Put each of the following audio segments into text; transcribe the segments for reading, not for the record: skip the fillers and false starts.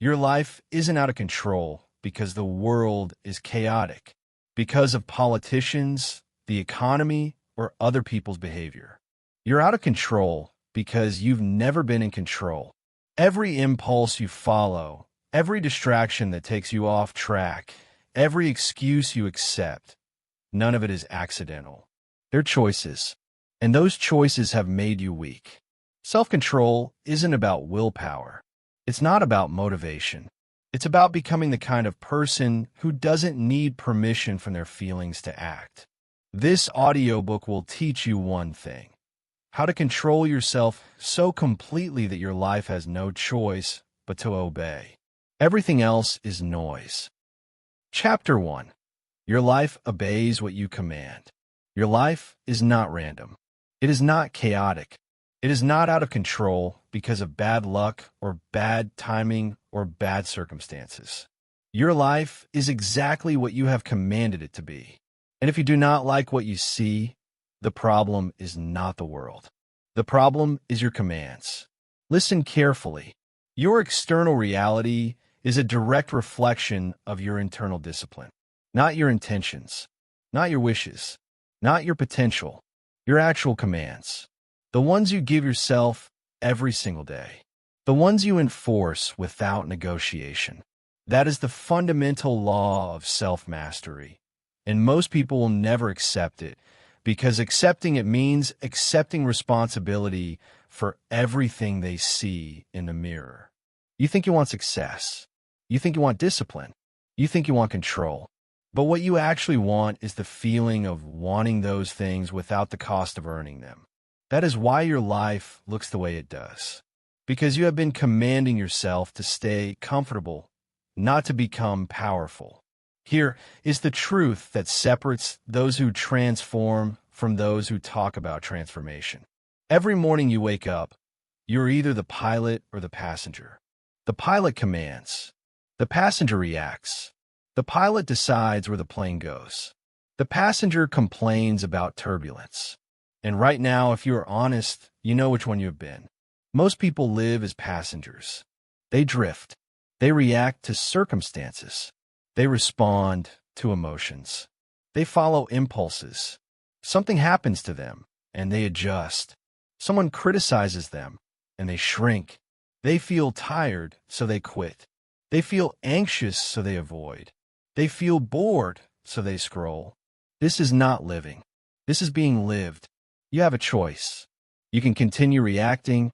Your life isn't out of control because the world is chaotic, because of politicians, the economy, or other people's behavior. You're out of control because you've never been in control. Every impulse you follow, every distraction that takes you off track, every excuse you accept, none of it is accidental. They're choices, and those choices have made you weak. Self-control isn't about willpower. It's not about motivation. It's about becoming the kind of person who doesn't need permission from their feelings to act. This audiobook will teach you one thing: how to control yourself so completely that your life has no choice but to obey. Everything else is noise. Chapter 1. Your life obeys what you command. Your life is not random. It is not chaotic. It is not out of control because of bad luck or bad timing or bad circumstances. Your life is exactly what you have commanded it to be. And if you do not like what you see, the problem is not the world. The problem is your commands. Listen carefully. Your external reality is a direct reflection of your internal discipline, not your intentions, not your wishes, not your potential, your actual commands. The ones you give yourself every single day. The ones you enforce without negotiation. That is the fundamental law of self-mastery. And most people will never accept it, because accepting it means accepting responsibility for everything they see in the mirror. You think you want success. You think you want discipline. You think you want control. But what you actually want is the feeling of wanting those things without the cost of earning them. That is why your life looks the way it does. Because you have been commanding yourself to stay comfortable, not to become powerful. Here is the truth that separates those who transform from those who talk about transformation. Every morning you wake up, you're either the pilot or the passenger. The pilot commands. The passenger reacts. The pilot decides where the plane goes. The passenger complains about turbulence. And right now, if you are honest, you know which one you have been. Most people live as passengers. They drift. They react to circumstances. They respond to emotions. They follow impulses. Something happens to them, and they adjust. Someone criticizes them, and they shrink. They feel tired, so they quit. They feel anxious, so they avoid. They feel bored, so they scroll. This is not living. This is being lived. You have a choice. You can continue reacting,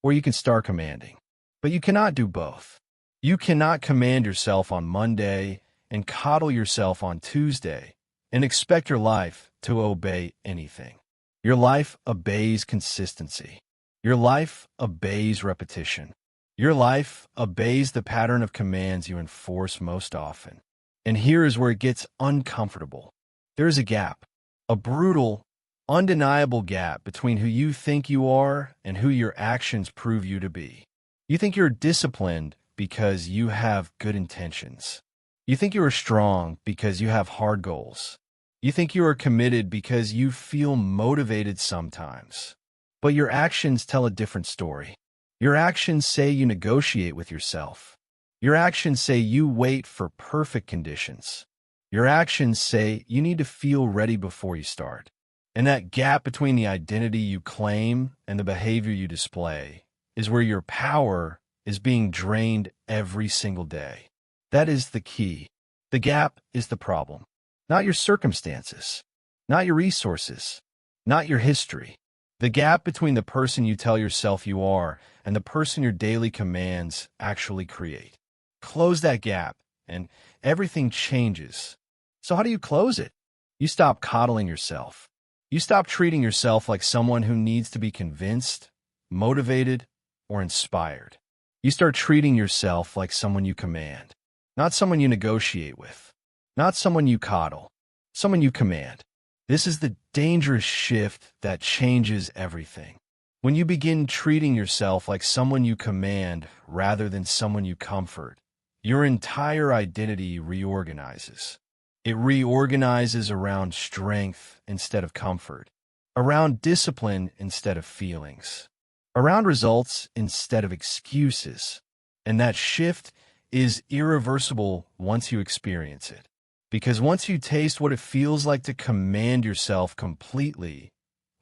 or you can start commanding. But you cannot do both. You cannot command yourself on Monday and coddle yourself on Tuesday and expect your life to obey anything. Your life obeys consistency. Your life obeys repetition. Your life obeys the pattern of commands you enforce most often. And here is where it gets uncomfortable. There is a gap, a brutal, undeniable gap between who you think you are and who your actions prove you to be. You think you're disciplined because you have good intentions. You think you are strong because you have hard goals. You think you are committed because you feel motivated sometimes. But your actions tell a different story. Your actions say you negotiate with yourself. Your actions say you wait for perfect conditions. Your actions say you need to feel ready before you start. And that gap between the identity you claim and the behavior you display is where your power is being drained every single day. That is the key. The gap is the problem. Not your circumstances, not your resources, not your history. The gap between the person you tell yourself you are and the person your daily commands actually create. Close that gap, and everything changes. So how do you close it? You stop coddling yourself. You stop treating yourself like someone who needs to be convinced, motivated, or inspired. You start treating yourself like someone you command, not someone you negotiate with, not someone you coddle, someone you command. This is the dangerous shift that changes everything. When you begin treating yourself like someone you command rather than someone you comfort, your entire identity reorganizes. It reorganizes around strength instead of comfort, around discipline instead of feelings, around results instead of excuses. And that shift is irreversible once you experience it. Because once you taste what it feels like to command yourself completely,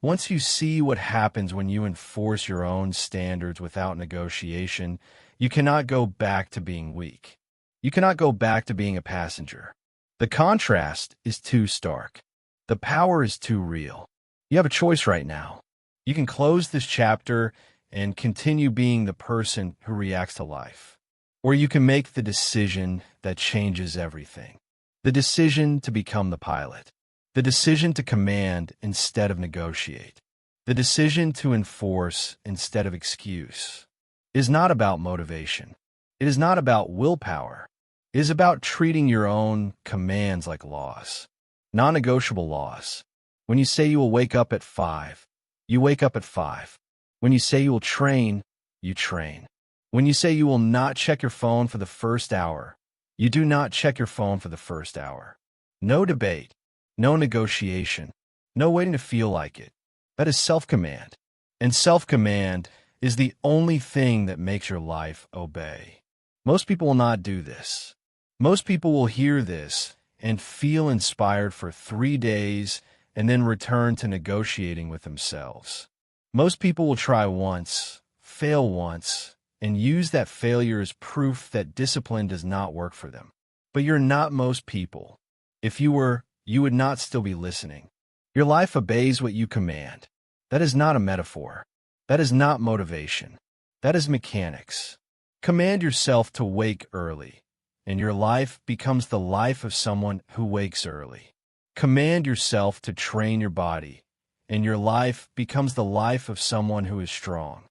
once you see what happens when you enforce your own standards without negotiation, you cannot go back to being weak. You cannot go back to being a passenger. The contrast is too stark. The power is too real. You have a choice right now. You can close this chapter and continue being the person who reacts to life. Or you can make the decision that changes everything. The decision to become the pilot. The decision to command instead of negotiate. The decision to enforce instead of excuse. It is not about motivation. It is not about willpower. It is about treating your own commands like laws. Non-negotiable laws. When you say you will wake up at 5, you wake up at 5. When you say you will train, you train. When you say you will not check your phone for the first hour, you do not check your phone for the first hour. No debate, no negotiation, no waiting to feel like it. That is self-command. And self-command is the only thing that makes your life obey. Most people will not do this. Most people will hear this and feel inspired for 3 days and then return to negotiating with themselves. Most people will try once, fail once, and use that failure as proof that discipline does not work for them. But you're not most people. If you were, you would not still be listening. Your life obeys what you command. That is not a metaphor. That is not motivation. That is mechanics. Command yourself to wake early, and your life becomes the life of someone who wakes early. Command yourself to train your body, and your life becomes the life of someone who is strong.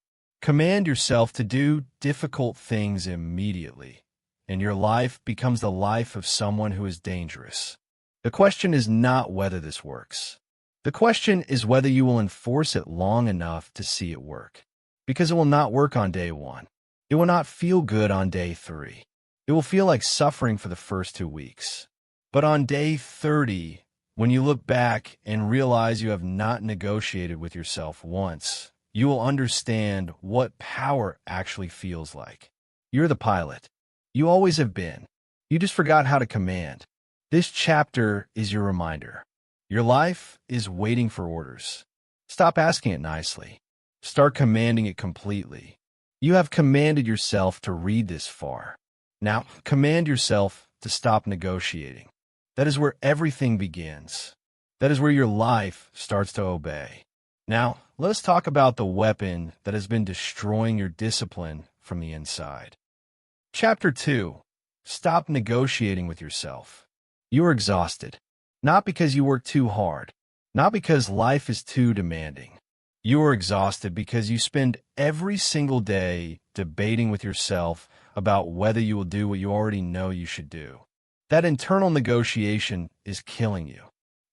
Command yourself to do difficult things immediately, and your life becomes the life of someone who is dangerous. The question is not whether this works. The question is whether you will enforce it long enough to see it work. Because it will not work on day 1. It will not feel good on day 3. It will feel like suffering for the first 2 weeks. But on day 30, when you look back and realize you have not negotiated with yourself once, you will understand what power actually feels like. You're the pilot. You always have been. You just forgot how to command. This chapter is your reminder. Your life is waiting for orders. Stop asking it nicely. Start commanding it completely. You have commanded yourself to read this far. Now, command yourself to stop negotiating. That is where everything begins. That is where your life starts to obey. Now, let us talk about the weapon that has been destroying your discipline from the inside. Chapter 2. Stop negotiating with yourself. You are exhausted. Not because you work too hard. Not because life is too demanding. You are exhausted because you spend every single day debating with yourself about whether you will do what you already know you should do. That internal negotiation is killing you,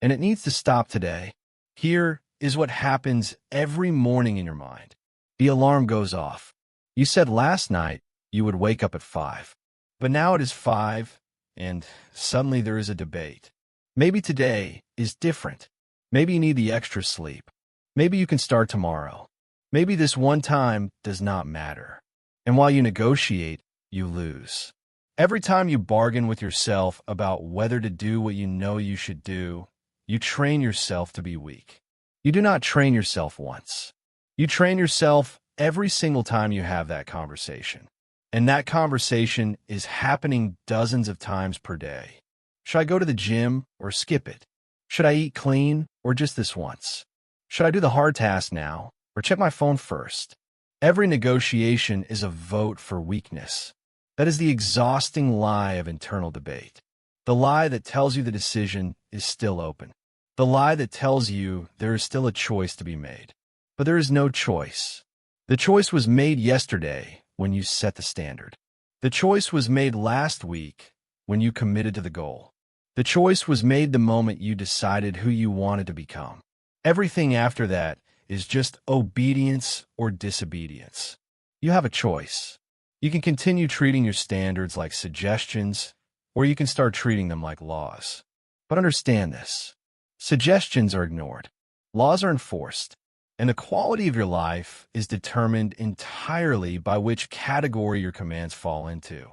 and it needs to stop today. Here is what happens every morning in your mind. The alarm goes off. You said last night you would wake up at 5, but now it is 5, and suddenly there is a debate. Maybe today is different. Maybe you need the extra sleep. Maybe you can start tomorrow. Maybe this one time does not matter. And while you negotiate, you lose. Every time you bargain with yourself about whether to do what you know you should do, you train yourself to be weak. You do not train yourself once. You train yourself every single time you have that conversation. And that conversation is happening dozens of times per day. Should I go to the gym or skip it? Should I eat clean or just this once? Should I do the hard task now or check my phone first? Every negotiation is a vote for weakness. That is the exhausting lie of internal debate. The lie that tells you the decision is still open. The lie that tells you there is still a choice to be made. But there is no choice. The choice was made yesterday when you set the standard. The choice was made last week when you committed to the goal. The choice was made the moment you decided who you wanted to become. Everything after that is just obedience or disobedience. You have a choice. You can continue treating your standards like suggestions, or you can start treating them like laws. But understand this. Suggestions are ignored. Laws are enforced. And the quality of your life is determined entirely by which category your commands fall into.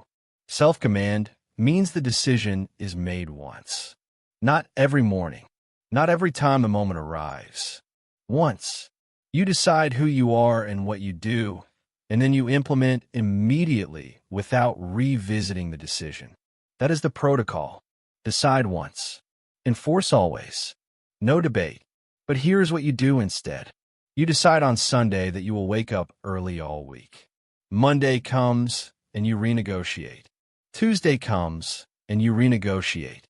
Self-command means the decision is made once. Not every morning. Not every time the moment arrives. Once. You decide who you are and what you do, and then you implement immediately without revisiting the decision. That is the protocol. Decide once. Enforce always. No debate. But here's what you do instead. You decide on Sunday that you will wake up early all week. Monday comes and you renegotiate. Tuesday comes and you renegotiate.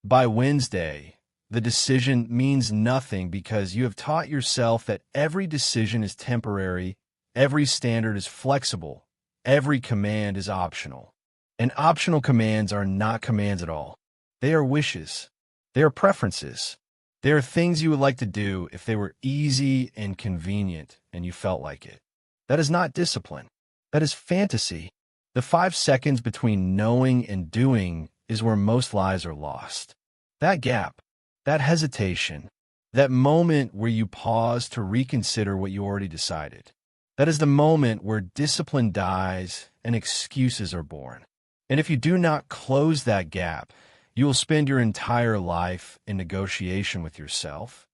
By Wednesday, the decision means nothing because you have taught yourself that every decision is temporary, every standard is flexible, every command is optional. And optional commands are not commands at all. They are wishes. They are preferences. They are things you would like to do if they were easy and convenient and you felt like it. That is not discipline. That is fantasy. The 5 seconds between knowing and doing is where most lives are lost. That gap, that hesitation, that moment where you pause to reconsider what you already decided. That is the moment where discipline dies and excuses are born. And if you do not close that gap, you will spend your entire life in negotiation with yourself,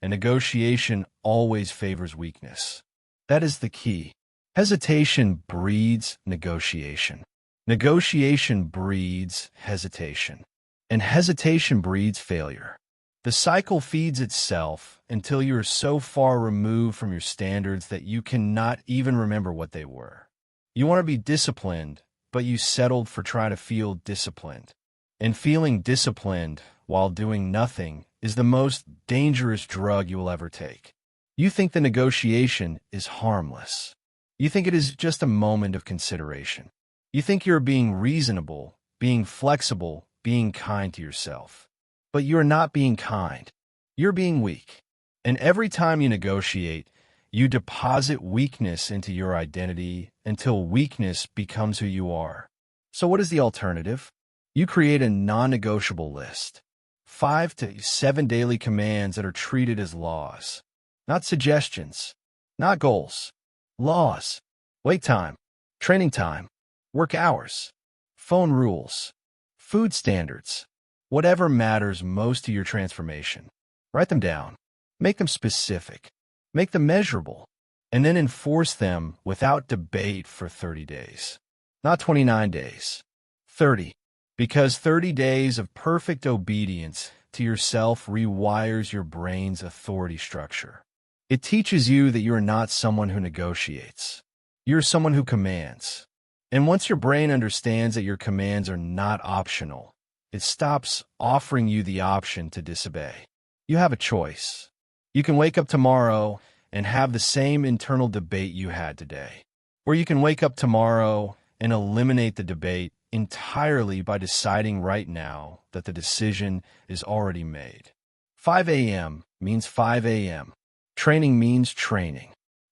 and negotiation always favors weakness. That is the key. Hesitation breeds negotiation. Negotiation breeds hesitation. And hesitation breeds failure. The cycle feeds itself until you are so far removed from your standards that you cannot even remember what they were. You want to be disciplined, but you settled for trying to feel disciplined. And feeling disciplined while doing nothing is the most dangerous drug you will ever take. You think the negotiation is harmless. You think it is just a moment of consideration. You think you're being reasonable, being flexible, being kind to yourself. But you're not being kind. You're being weak. And every time you negotiate, you deposit weakness into your identity until weakness becomes who you are. So what is the alternative? You create a non-negotiable list. 5 to 7 daily commands that are treated as laws. Not suggestions. Not goals. Laws. Wake time. Training time. Work hours. Phone rules. Food standards. Whatever matters most to your transformation. Write them down. Make them specific. Make them measurable. And then enforce them without debate for 30 days. Not 29 days. 30. Because 30 days of perfect obedience to yourself rewires your brain's authority structure. It teaches you that you are not someone who negotiates. You're someone who commands. And once your brain understands that your commands are not optional, it stops offering you the option to disobey. You have a choice. You can wake up tomorrow and have the same internal debate you had today. Or you can wake up tomorrow and eliminate the debate entirely by deciding right now that the decision is already made. 5 a.m. means 5 a.m. Training means training.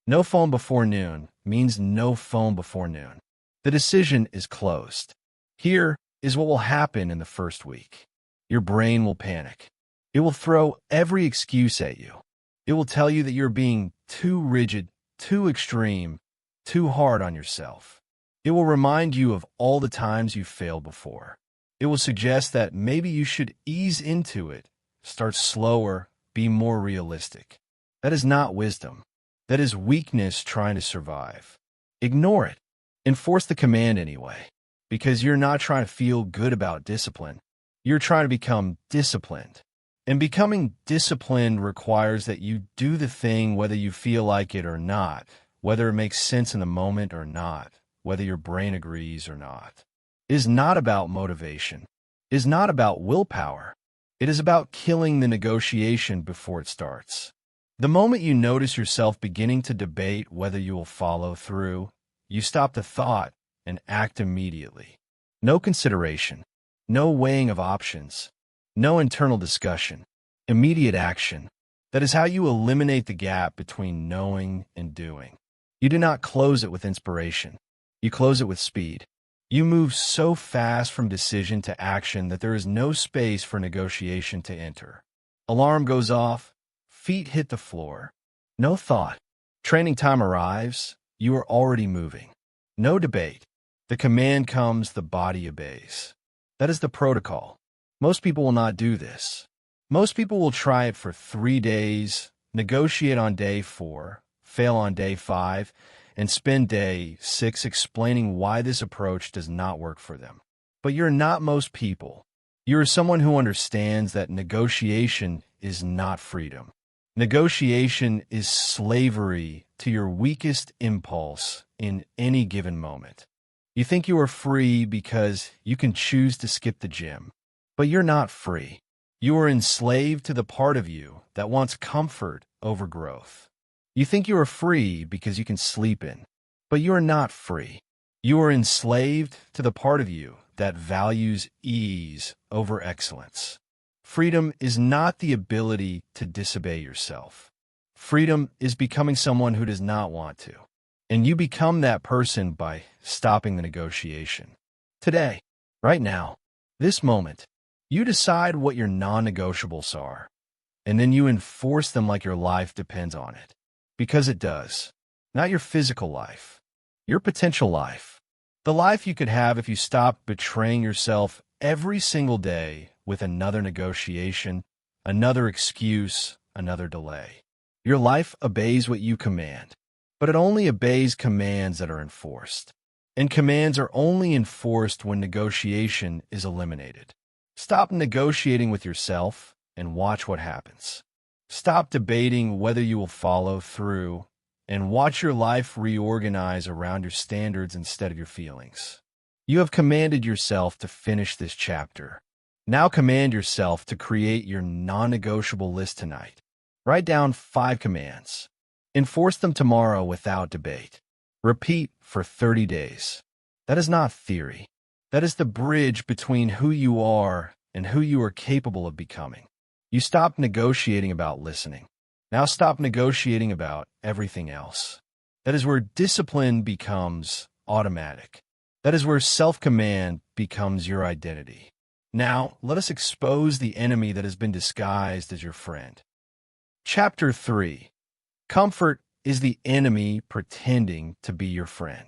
No phone before noon means no phone before noon. The decision is closed. Here is what will happen in the first week. Your brain will panic. It will throw every excuse at you. It will tell you that you're being too rigid, too extreme, too hard on yourself. It will remind you of all the times you've failed before. It will suggest that maybe you should ease into it, start slower, be more realistic. That is not wisdom. That is weakness trying to survive. Ignore it. Enforce the command anyway, because you're not trying to feel good about discipline. You're trying to become disciplined. And becoming disciplined requires that you do the thing whether you feel like it or not, whether it makes sense in the moment or not, whether your brain agrees or not. It is not about motivation. It is not about willpower. It is about killing the negotiation before it starts. The moment you notice yourself beginning to debate whether you will follow through, you stop the thought and act immediately. No consideration, no weighing of options, no internal discussion, immediate action. That is how you eliminate the gap between knowing and doing. You do not close it with inspiration. You close it with speed. You move so fast from decision to action that there is no space for negotiation to enter. Alarm goes off. Feet hit the floor. No thought. Training time arrives. You are already moving. No debate. The command comes, the body obeys. That is the protocol. Most people will not do this. Most people will try it for 3 days, negotiate on day 4, fail on day 5, and spend day 6 explaining why this approach does not work for them. But you're not most people. You're someone who understands that negotiation is not freedom. Negotiation is slavery to your weakest impulse in any given moment. You think you are free because you can choose to skip the gym, but you're not free. You are enslaved to the part of you that wants comfort over growth. You think you are free because you can sleep in, but you are not free. You are enslaved to the part of you that values ease over excellence. Freedom is not the ability to disobey yourself. Freedom is becoming someone who does not want to. And you become that person by stopping the negotiation. Today, right now, this moment, you decide what your non-negotiables are, and then you enforce them like your life depends on it. Because it does. Not your physical life, your potential life. The life you could have if you stopped betraying yourself every single day with another negotiation, another excuse, another delay. Your life obeys what you command, but it only obeys commands that are enforced. And commands are only enforced when negotiation is eliminated. Stop negotiating with yourself and watch what happens. Stop debating whether you will follow through and watch your life reorganize around your standards instead of your feelings. You have commanded yourself to finish this chapter. Now command yourself to create your non-negotiable list tonight. Write down 5 commands. Enforce them tomorrow without debate. Repeat for 30 days. That is not theory. That is the bridge between who you are and who you are capable of becoming. You stop negotiating about listening. Now stop negotiating about everything else. That is where discipline becomes automatic. That is where self-command becomes your identity. Now, let us expose the enemy that has been disguised as your friend. Chapter 3. Comfort is the enemy pretending to be your friend.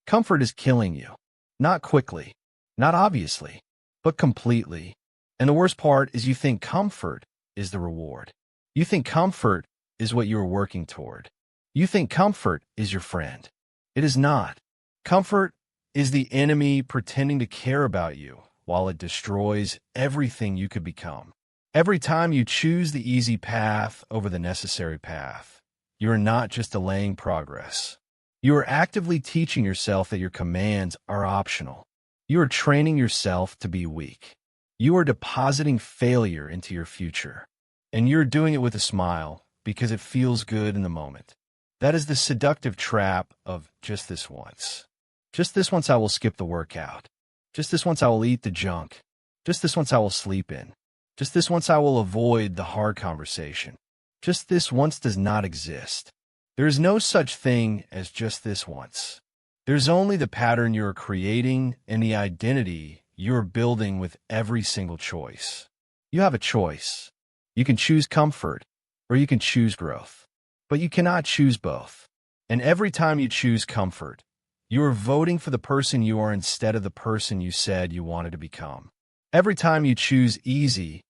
Comfort is killing you. Not quickly, not obviously, but completely. And the worst part is you think comfort is the reward. You think comfort is what you are working toward. You think comfort is your friend. It is not. Comfort is the enemy pretending to care about you while it destroys everything you could become. Every time you choose the easy path over the necessary path, you are not just delaying progress. You are actively teaching yourself that your commands are optional. You are training yourself to be weak. You are depositing failure into your future. And you're doing it with a smile because it feels good in the moment. That is the seductive trap of just this once. Just this once I will skip the workout. Just this once I will eat the junk. Just this once I will sleep in. Just this once I will avoid the hard conversation. Just this once does not exist. There is no such thing as just this once. There's only the pattern you are creating and the identity you are building with every single choice. You have a choice. You can choose comfort or you can choose growth. But you cannot choose both. And every time you choose comfort, you are voting for the person you are instead of the person you said you wanted to become. Every time you choose easy,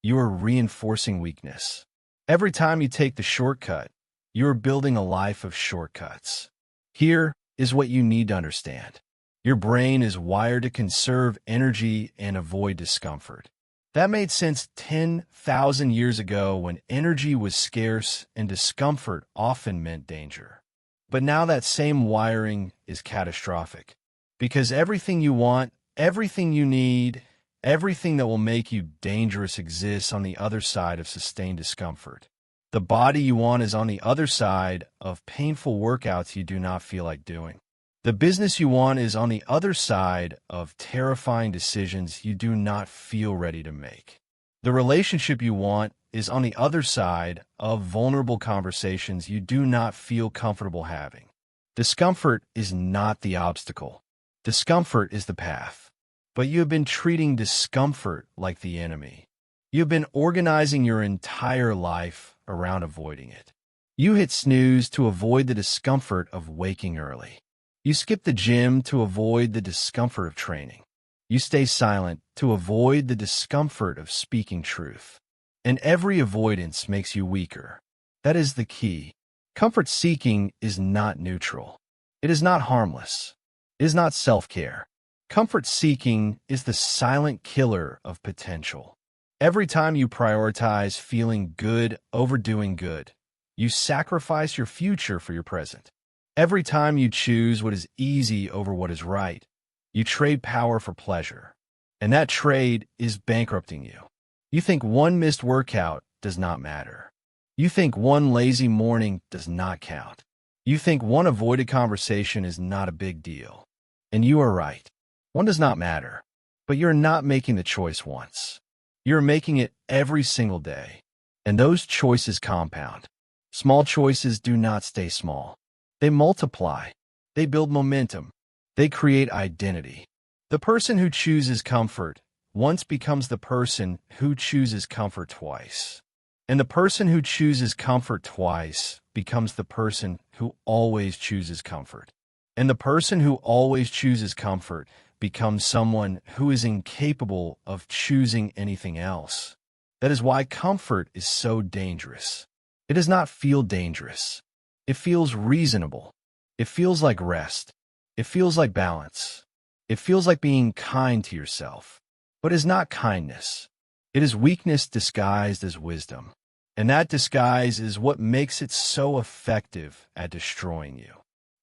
you are reinforcing weakness. Every time you take the shortcut, you are building a life of shortcuts. Here is what you need to understand. Your brain is wired to conserve energy and avoid discomfort. That made sense 10,000 years ago when energy was scarce and discomfort often meant danger. But now that same wiring is catastrophic. Because everything you want, everything you need, everything that will make you dangerous exists on the other side of sustained discomfort. The body you want is on the other side of painful workouts you do not feel like doing. The business you want is on the other side of terrifying decisions you do not feel ready to make. The relationship you want is on the other side of vulnerable conversations you do not feel comfortable having. Discomfort is not the obstacle. Discomfort is the path. But you have been treating discomfort like the enemy. You have been organizing your entire life around avoiding it. You hit snooze to avoid the discomfort of waking early. You skip the gym to avoid the discomfort of training. You stay silent to avoid the discomfort of speaking truth. And every avoidance makes you weaker. That is the key. Comfort seeking is not neutral. It is not harmless. It is not self-care. Comfort seeking is the silent killer of potential. Every time you prioritize feeling good over doing good, you sacrifice your future for your present. Every time you choose what is easy over what is right, you trade power for pleasure. And that trade is bankrupting you. You think one missed workout does not matter. You think one lazy morning does not count. You think one avoided conversation is not a big deal. And you are right. One does not matter. But you're not making the choice once. You're making it every single day. And those choices compound. Small choices do not stay small. They multiply. They build momentum. They create identity. The person who chooses comfort once becomes the person who chooses comfort twice. And the person who chooses comfort twice becomes the person who always chooses comfort. And the person who always chooses comfort becomes someone who is incapable of choosing anything else. That is why comfort is so dangerous. It does not feel dangerous. It feels reasonable. It feels like rest. It feels like balance. It feels like being kind to yourself. But it is not kindness. It is weakness disguised as wisdom. And that disguise is what makes it so effective at destroying you.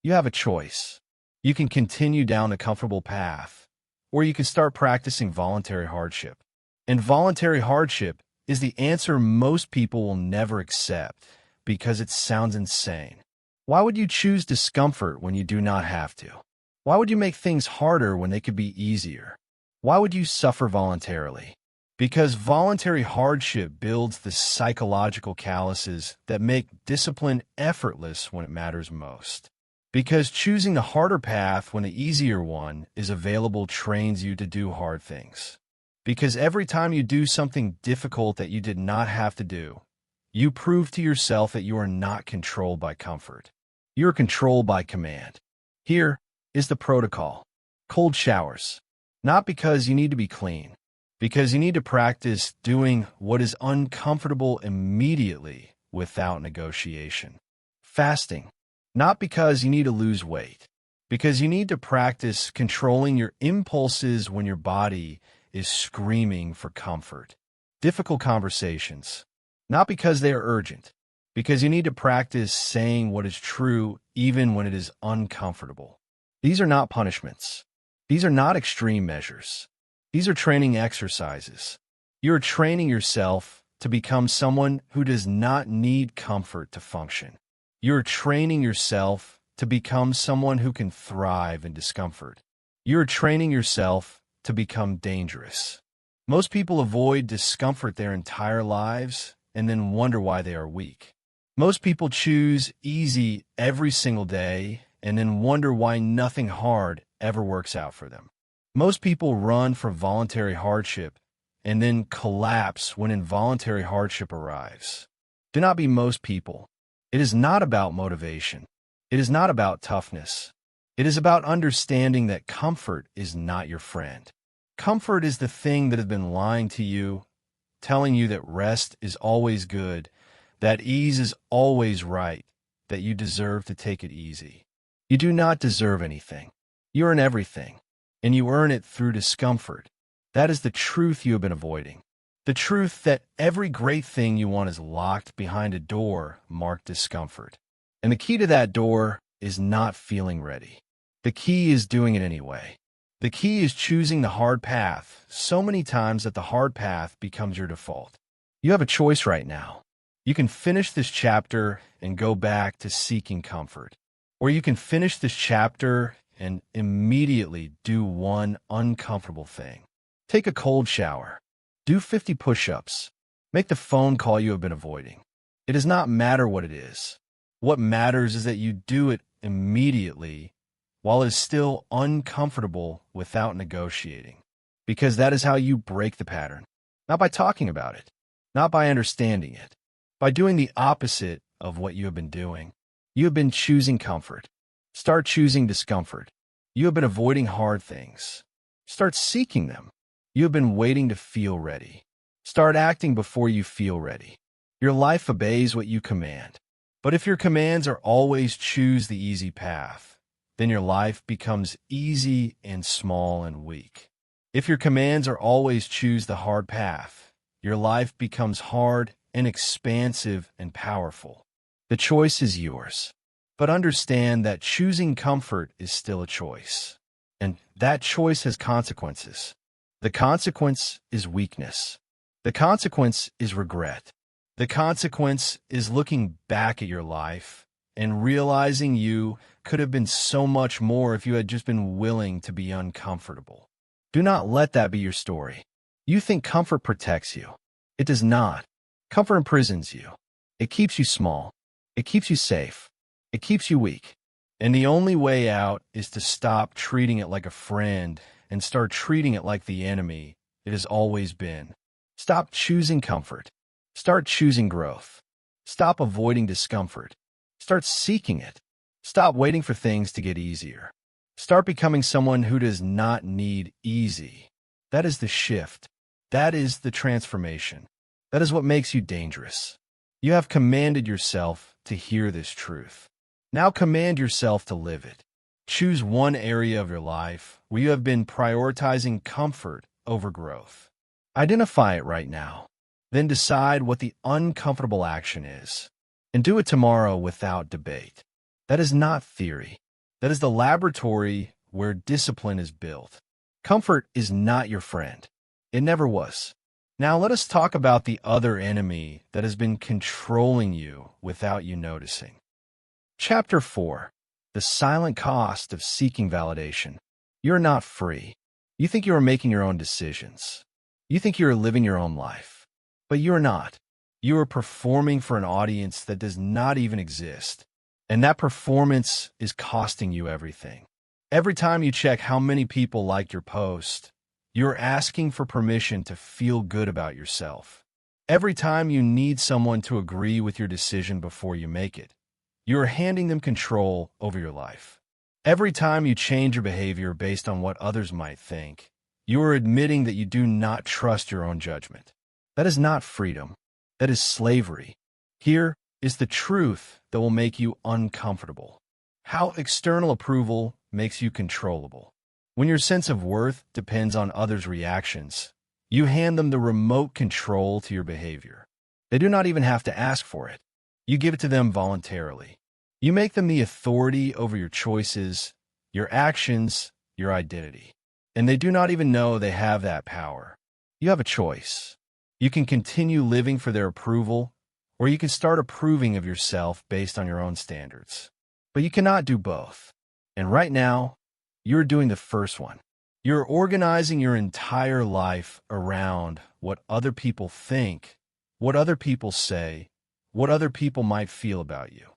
You have a choice. You can continue down a comfortable path, or you can start practicing voluntary hardship. And voluntary hardship is the answer most people will never accept because it sounds insane. Why would you choose discomfort when you do not have to? Why would you make things harder when they could be easier? Why would you suffer voluntarily? Because voluntary hardship builds the psychological calluses that make discipline effortless when it matters most. Because choosing the harder path when the easier one is available trains you to do hard things. Because every time you do something difficult that you did not have to do, you prove to yourself that you are not controlled by comfort. You are controlled by command. Here is the protocol. Cold showers. Not because you need to be clean, because you need to practice doing what is uncomfortable immediately without negotiation. Fasting. Not because you need to lose weight, because you need to practice controlling your impulses when your body is screaming for comfort. Difficult conversations. Not because they are urgent, because you need to practice saying what is true even when it is uncomfortable. These are not punishments. These are not extreme measures. These are training exercises. You are training yourself to become someone who does not need comfort to function. You are training yourself to become someone who can thrive in discomfort. You are training yourself to become dangerous. Most people avoid discomfort their entire lives and then wonder why they are weak. Most people choose easy every single day and then wonder why nothing hard ever works out for them. Most people run from voluntary hardship and then collapse when involuntary hardship arrives. Do not be most people. It is not about motivation. It is not about toughness. It is about understanding that comfort is not your friend. Comfort is the thing that has been lying to you, telling you that rest is always good, that ease is always right, that you deserve to take it easy. You do not deserve anything. You earn everything, and you earn it through discomfort. That is the truth you have been avoiding. The truth that every great thing you want is locked behind a door marked discomfort. And the key to that door is not feeling ready. The key is doing it anyway. The key is choosing the hard path so many times that the hard path becomes your default. You have a choice right now. You can finish this chapter and go back to seeking comfort. Or you can finish this chapter and immediately do one uncomfortable thing. Take a cold shower. Do 50 push-ups. Make the phone call you have been avoiding. It does not matter what it is. What matters is that you do it immediately while it is still uncomfortable without negotiating. Because that is how you break the pattern. Not by talking about it. Not by understanding it. By doing the opposite of what you have been doing. You have been choosing comfort. Start choosing discomfort. You have been avoiding hard things. Start seeking them. You have been waiting to feel ready. Start acting before you feel ready. Your life obeys what you command. But if your commands are always choose the easy path, then your life becomes easy and small and weak. If your commands are always choose the hard path, your life becomes hard and expansive and powerful. The choice is yours. But understand that choosing comfort is still a choice. And that choice has consequences. The consequence is weakness. The consequence is regret. The consequence is looking back at your life and realizing you could have been so much more if you had just been willing to be uncomfortable. Do not let that be your story. You think comfort protects you. It does not. Comfort imprisons you. It keeps you small. It keeps you safe. It keeps you weak. And the only way out is to stop treating it like a friend and start treating it like the enemy it has always been. Stop choosing comfort. Start choosing growth. Stop avoiding discomfort. Start seeking it. Stop waiting for things to get easier. Start becoming someone who does not need easy. That is the shift. That is the transformation. That is what makes you dangerous. You have commanded yourself to hear this truth. Now command yourself to live it. Choose one area of your life where you have been prioritizing comfort over growth. Identify it right now. Then decide what the uncomfortable action is. And do it tomorrow without debate. That is not theory. That is the laboratory where discipline is built. Comfort is not your friend. It never was. Now let us talk about the other enemy that has been controlling you without you noticing. Chapter 4. The silent cost of seeking validation. You're not free. You think you are making your own decisions. You think you are living your own life. But you're not. You are performing for an audience that does not even exist. And that performance is costing you everything. Every time you check how many people liked your post, you're asking for permission to feel good about yourself. Every time you need someone to agree with your decision before you make it, you are handing them control over your life. Every time you change your behavior based on what others might think, you are admitting that you do not trust your own judgment. That is not freedom. That is slavery. Here is the truth that will make you uncomfortable. How external approval makes you controllable. When your sense of worth depends on others' reactions, you hand them the remote control to your behavior. They do not even have to ask for it. You give it to them voluntarily. You make them the authority over your choices, your actions, your identity. And they do not even know they have that power. You have a choice. You can continue living for their approval, or you can start approving of yourself based on your own standards. But you cannot do both. And right now, you're doing the first one. You're organizing your entire life around what other people think, what other people say, what other people might feel about you.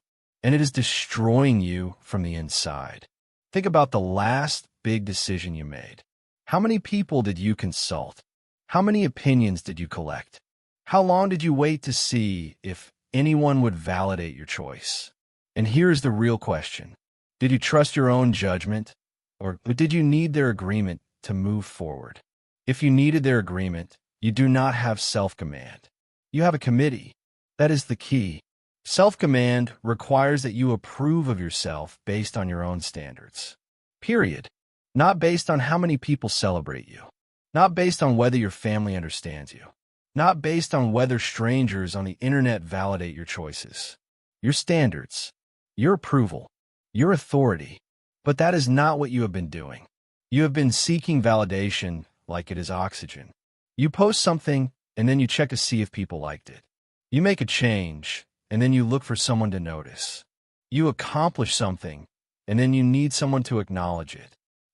And it is destroying you from the inside. Think about the last big decision you made. How many people did you consult? How many opinions did you collect? How long did you wait to see if anyone would validate your choice? And here's the real question. Did you trust your own judgment, or did you need their agreement to move forward? If you needed their agreement, you do not have self-command. You have a committee. That is the key. Self-command requires that you approve of yourself based on your own standards. Period. Not based on how many people celebrate you. Not based on whether your family understands you. Not based on whether strangers on the internet validate your choices. Your standards. Your approval. Your authority. But that is not what you have been doing. You have been seeking validation like it is oxygen. You post something, and then you check to see if people liked it. You make a change, and then you look for someone to notice. You accomplish something, and then you need someone to acknowledge it.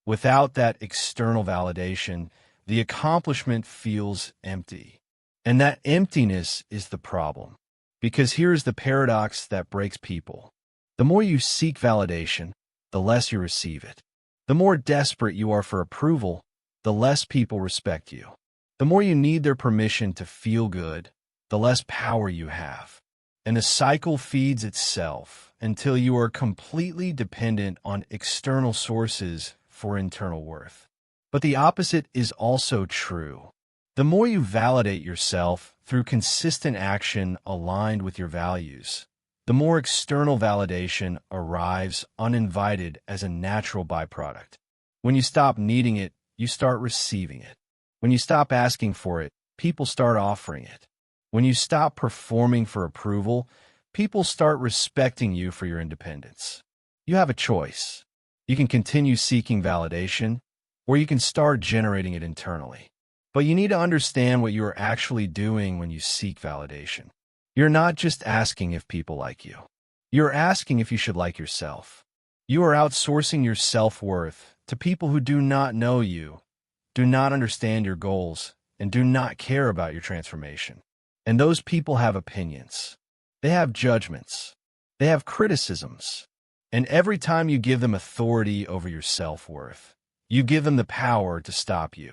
Without that external validation, the accomplishment feels empty. And that emptiness is the problem. Because here's the paradox that breaks people. The more you seek validation, the less you receive it. The more desperate you are for approval, the less people respect you. The more you need their permission to feel good, the less power you have. And the cycle feeds itself until you are completely dependent on external sources for internal worth. But the opposite is also true. The more you validate yourself through consistent action aligned with your values, the more external validation arrives uninvited as a natural byproduct. When you stop needing it, you start receiving it. When you stop asking for it, people start offering it. When you stop performing for approval, people start respecting you for your independence. You have a choice. You can continue seeking validation, or you can start generating it internally. But you need to understand what you are actually doing when you seek validation. You're not just asking if people like you. You're asking if you should like yourself. You are outsourcing your self-worth to people who do not know you, do not understand your goals, and do not care about your transformation. And those people have opinions. They have judgments. They have criticisms. And every time you give them authority over your self-worth, you give them the power to stop you.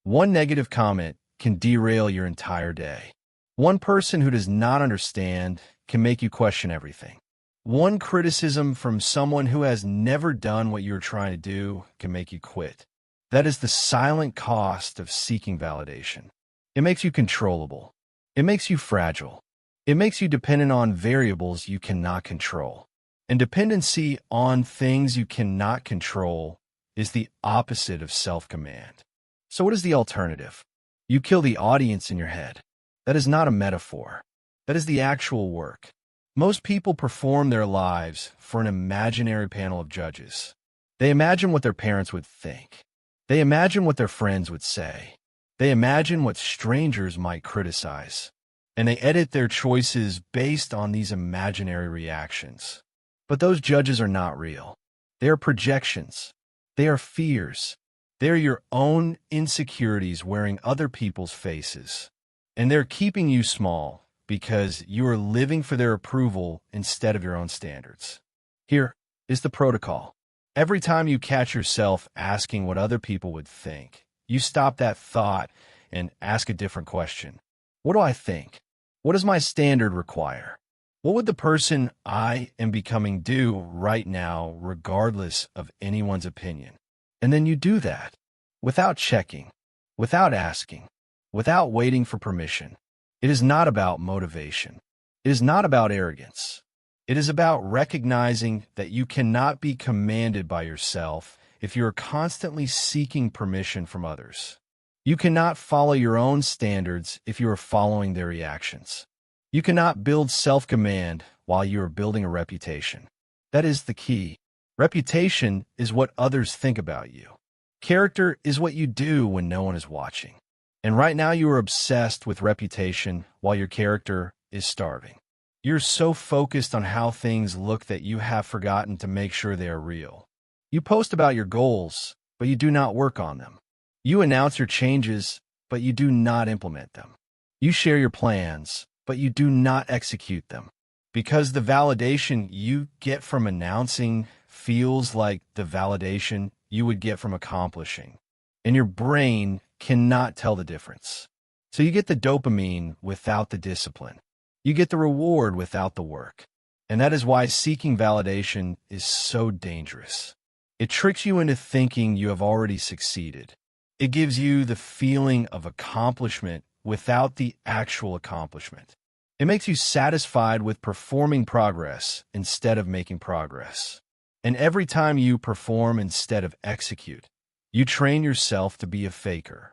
One negative comment can derail your entire day. One person who does not understand can make you question everything. One criticism from someone who has never done what you're trying to do can make you quit. That is the silent cost of seeking validation. It makes you controllable. It makes you fragile. It makes you dependent on variables you cannot control. And dependency on things you cannot control is the opposite of self-command. So what is the alternative? You kill the audience in your head. That is not a metaphor. That is the actual work. Most people perform their lives for an imaginary panel of judges. They imagine what their parents would think. They imagine what their friends would say. They imagine what strangers might criticize. And they edit their choices based on these imaginary reactions. But those judges are not real. They are projections. They are fears. They are your own insecurities wearing other people's faces. And they're keeping you small because you are living for their approval instead of your own standards. Here is the protocol. Every time you catch yourself asking what other people would think, you stop that thought and ask a different question. What do I think? What does my standard require? What would the person I am becoming do right now, regardless of anyone's opinion? And then you do that, without checking, without asking, without waiting for permission. It is not about motivation. It is not about arrogance. It is about recognizing that you cannot be commanded by yourself if you are constantly seeking permission from others. You cannot follow your own standards if you are following their reactions. You cannot build self-command while you are building a reputation. That is the key. Reputation is what others think about you. Character is what you do when no one is watching. And right now you are obsessed with reputation while your character is starving. You're so focused on how things look that you have forgotten to make sure they are real. You post about your goals, but you do not work on them. You announce your changes, but you do not implement them. You share your plans, but you do not execute them. Because the validation you get from announcing feels like the validation you would get from accomplishing. And your brain cannot tell the difference. So you get the dopamine without the discipline. You get the reward without the work. And that is why seeking validation is so dangerous. It tricks you into thinking you have already succeeded. It gives you the feeling of accomplishment without the actual accomplishment. It makes you satisfied with performing progress instead of making progress. And every time you perform instead of execute, you train yourself to be a faker.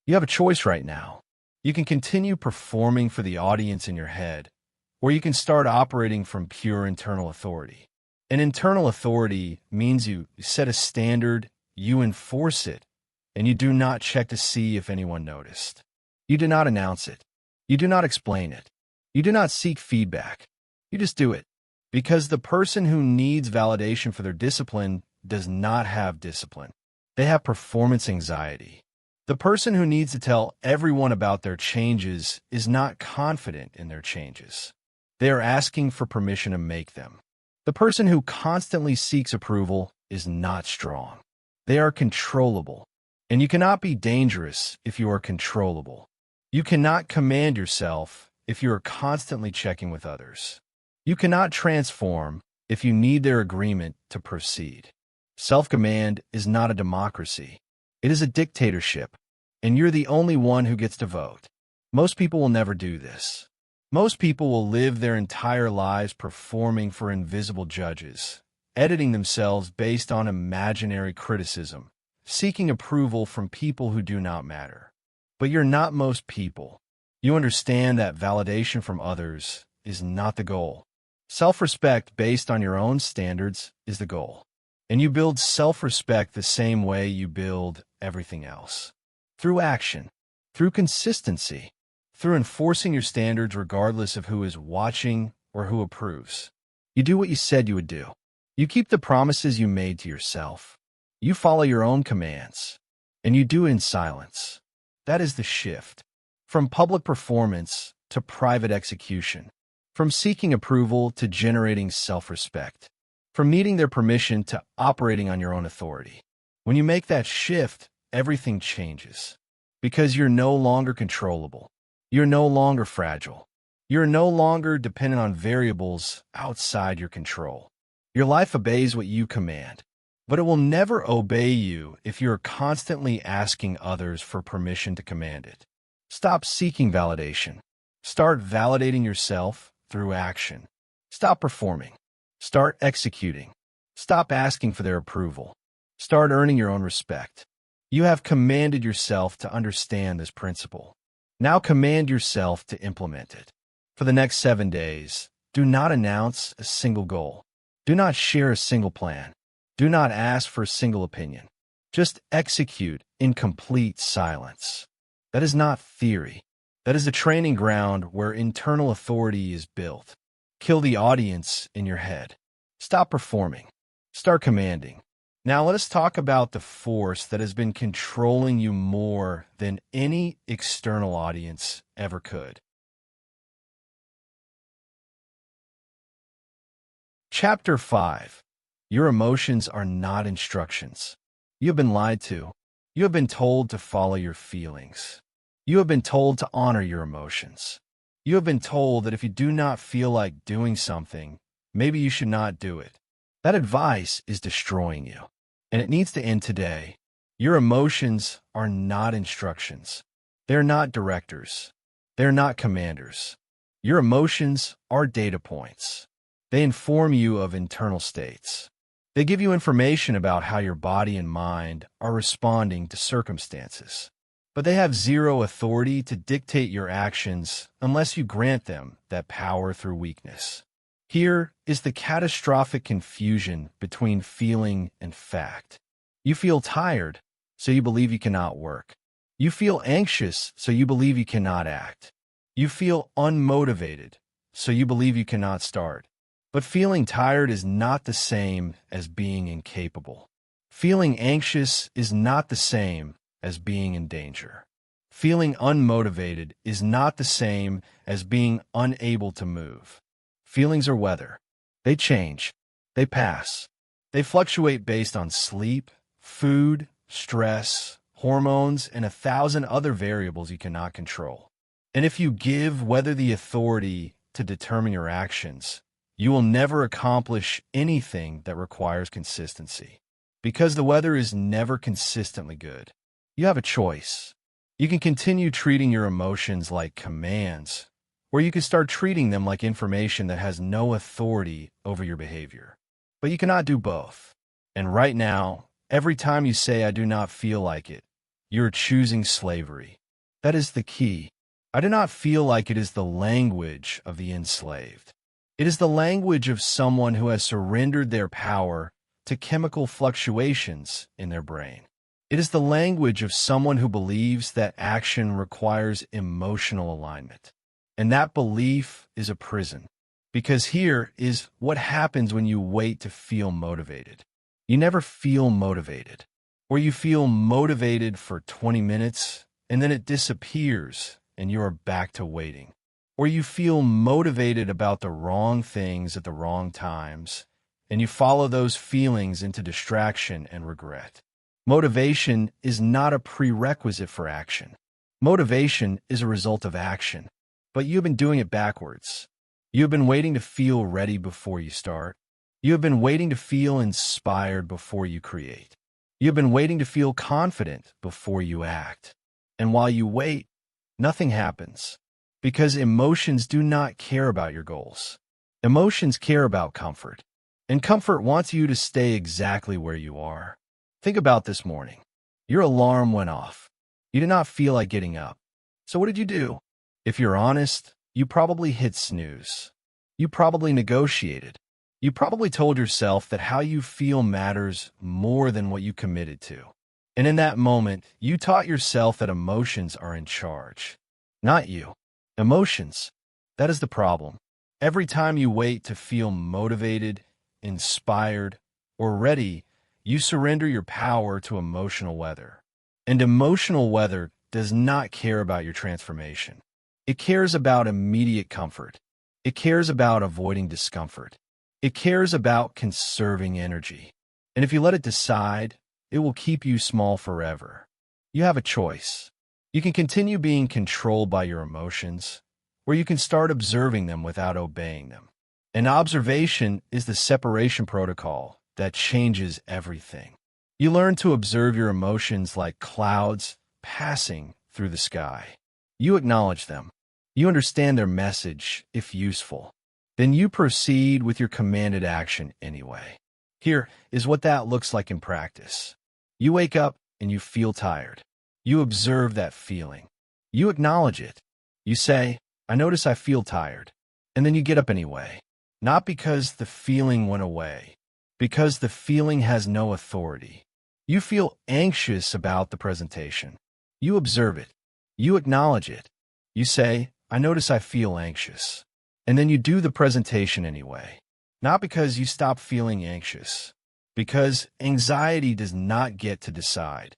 You have a choice right now. You can continue performing for the audience in your head, or you can start operating from pure internal authority. And internal authority means you set a standard, you enforce it, and you do not check to see if anyone noticed. You do not announce it. You do not explain it. You do not seek feedback. You just do it. Because the person who needs validation for their discipline does not have discipline. They have performance anxiety. The person who needs to tell everyone about their changes is not confident in their changes. They are asking for permission to make them. The person who constantly seeks approval is not strong. They are controllable. And you cannot be dangerous if you are controllable. You cannot command yourself if you are constantly checking with others. You cannot transform if you need their agreement to proceed. Self-command is not a democracy. It is a dictatorship, and you're the only one who gets to vote. Most people will never do this. Most people will live their entire lives performing for invisible judges, editing themselves based on imaginary criticism, seeking approval from people who do not matter. But you're not most people. You understand that validation from others is not the goal. Self-respect based on your own standards is the goal. And you build self-respect the same way you build everything else. Through action, through consistency, through enforcing your standards regardless of who is watching or who approves. You do what you said you would do. You keep the promises you made to yourself. You follow your own commands, and you do it in silence. That is the shift. From public performance to private execution. From seeking approval to generating self-respect. From needing their permission to operating on your own authority. When you make that shift, everything changes. Because you're no longer controllable. You're no longer fragile. You're no longer dependent on variables outside your control. Your life obeys what you command, but it will never obey you if you're constantly asking others for permission to command it. Stop seeking validation. Start validating yourself through action. Stop performing. Start executing. Stop asking for their approval. Start earning your own respect. You have commanded yourself to understand this principle. Now command yourself to implement it. For the next 7 days, do not announce a single goal. Do not share a single plan. Do not ask for a single opinion. Just execute in complete silence. That is not theory. That is the training ground where internal authority is built. Kill the audience in your head. Stop performing. Start commanding. Now let us talk about the force that has been controlling you more than any external audience ever could. Chapter 5. Your emotions are not instructions. You have been lied to. You have been told to follow your feelings. You have been told to honor your emotions. You have been told that if you do not feel like doing something, maybe you should not do it. That advice is destroying you, and it needs to end today. Your emotions are not instructions. They're not directors. They're not commanders. Your emotions are data points. They inform you of internal states. They give you information about how your body and mind are responding to circumstances. But they have zero authority to dictate your actions unless you grant them that power through weakness. Here is the catastrophic confusion between feeling and fact. You feel tired, so you believe you cannot work. You feel anxious, so you believe you cannot act. You feel unmotivated, so you believe you cannot start. But feeling tired is not the same as being incapable. Feeling anxious is not the same as being in danger. Feeling unmotivated is not the same as being unable to move. Feelings are weather. They change. They pass. They fluctuate based on sleep, food, stress, hormones, and 1,000 other variables you cannot control. And if you give weather the authority to determine your actions, you will never accomplish anything that requires consistency. Because the weather is never consistently good. You have a choice. You can continue treating your emotions like commands, or you can start treating them like information that has no authority over your behavior. But you cannot do both. And right now, every time you say, "I do not feel like it," you're choosing slavery. That is the key. I do not feel like it is the language of the enslaved. It is the language of someone who has surrendered their power to chemical fluctuations in their brain. It is the language of someone who believes that action requires emotional alignment. And that belief is a prison. Because here is what happens when you wait to feel motivated. You never feel motivated. Or you feel motivated for 20 minutes, and then it disappears, and you are back to waiting. Or you feel motivated about the wrong things at the wrong times, and you follow those feelings into distraction and regret. Motivation is not a prerequisite for action. Motivation is a result of action. but you've been doing it backwards. You have been waiting to feel ready before you start. You have been waiting to feel inspired before you create. You have been waiting to feel confident before you act. And while you wait, nothing happens. Because emotions do not care about your goals. Emotions care about comfort. And comfort wants you to stay exactly where you are. Think about this morning. Your alarm went off. You did not feel like getting up. So what did you do? If you're honest, you probably hit snooze. You probably negotiated. You probably told yourself that how you feel matters more than what you committed to. And in that moment, you taught yourself that emotions are in charge. Not you. Emotions. That is the problem. Every time you wait to feel motivated, inspired, or ready, you surrender your power to emotional weather. And emotional weather does not care about your transformation. It cares about immediate comfort. It cares about avoiding discomfort. It cares about conserving energy. And if you let it decide, it will keep you small forever. You have a choice. You can continue being controlled by your emotions, or you can start observing them without obeying them. And observation is the separation protocol that changes everything. You learn to observe your emotions like clouds passing through the sky. You acknowledge them. You understand their message, if useful. Then you proceed with your commanded action anyway. Here is what that looks like in practice. You wake up and you feel tired. You observe that feeling. You acknowledge it. You say, I notice I feel tired. And then you get up anyway. Not because the feeling went away, because the feeling has no authority. You feel anxious about the presentation. You observe it. You acknowledge it. You say, I notice I feel anxious. And then you do the presentation anyway. Not because you stop feeling anxious, because anxiety does not get to decide.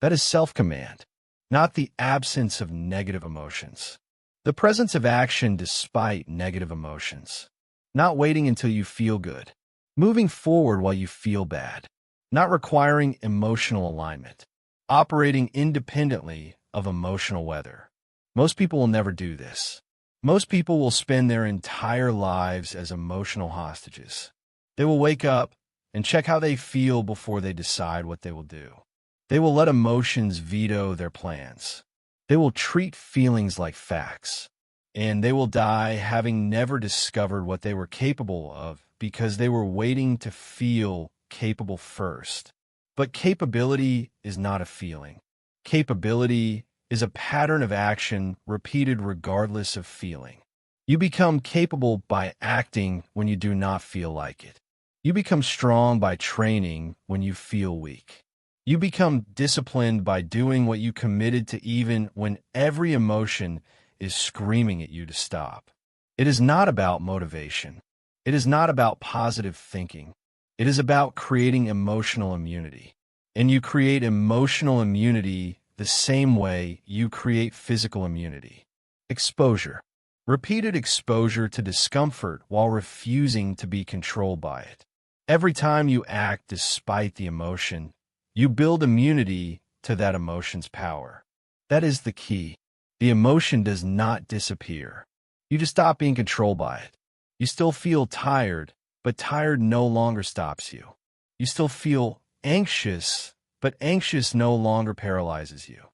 That is self-command, not the absence of negative emotions. The presence of action despite negative emotions. Not waiting until you feel good. Moving forward while you feel bad. Not requiring emotional alignment. Operating independently of emotional weather. Most people will never do this. Most people will spend their entire lives as emotional hostages. They will wake up and check how they feel before they decide what they will do. They will let emotions veto their plans. They will treat feelings like facts. And they will die having never discovered what they were capable of because they were waiting to feel capable first. But capability is not a feeling. Capability is a pattern of action repeated regardless of feeling. You become capable by acting when you do not feel like it. You become strong by training when you feel weak. You become disciplined by doing what you committed to even when every emotion is screaming at you to stop. It is not about motivation. It is not about positive thinking. It is about creating emotional immunity. And you create emotional immunity the same way you create physical immunity. Exposure. Repeated exposure to discomfort while refusing to be controlled by it. Every time you act despite the emotion, you build immunity to that emotion's power. That is the key. The emotion does not disappear. You just stop being controlled by it. You still feel tired, but tired no longer stops you. You still feel anxious, but anxious no longer paralyzes you.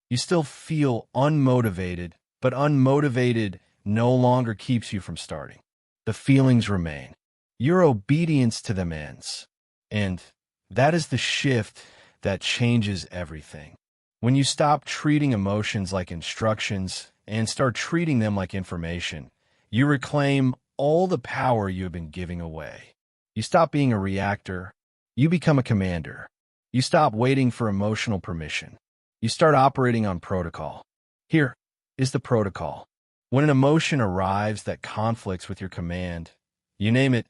You still feel unmotivated, but unmotivated no longer keeps you from starting. The feelings remain. Your obedience to them ends. And that is the shift that changes everything. When you stop treating emotions like instructions and start treating them like information, you reclaim all the power you have been giving away. You stop being a reactor. You become a commander. You stop waiting for emotional permission. You start operating on protocol. Here is the protocol. When an emotion arrives that conflicts with your command, you name it,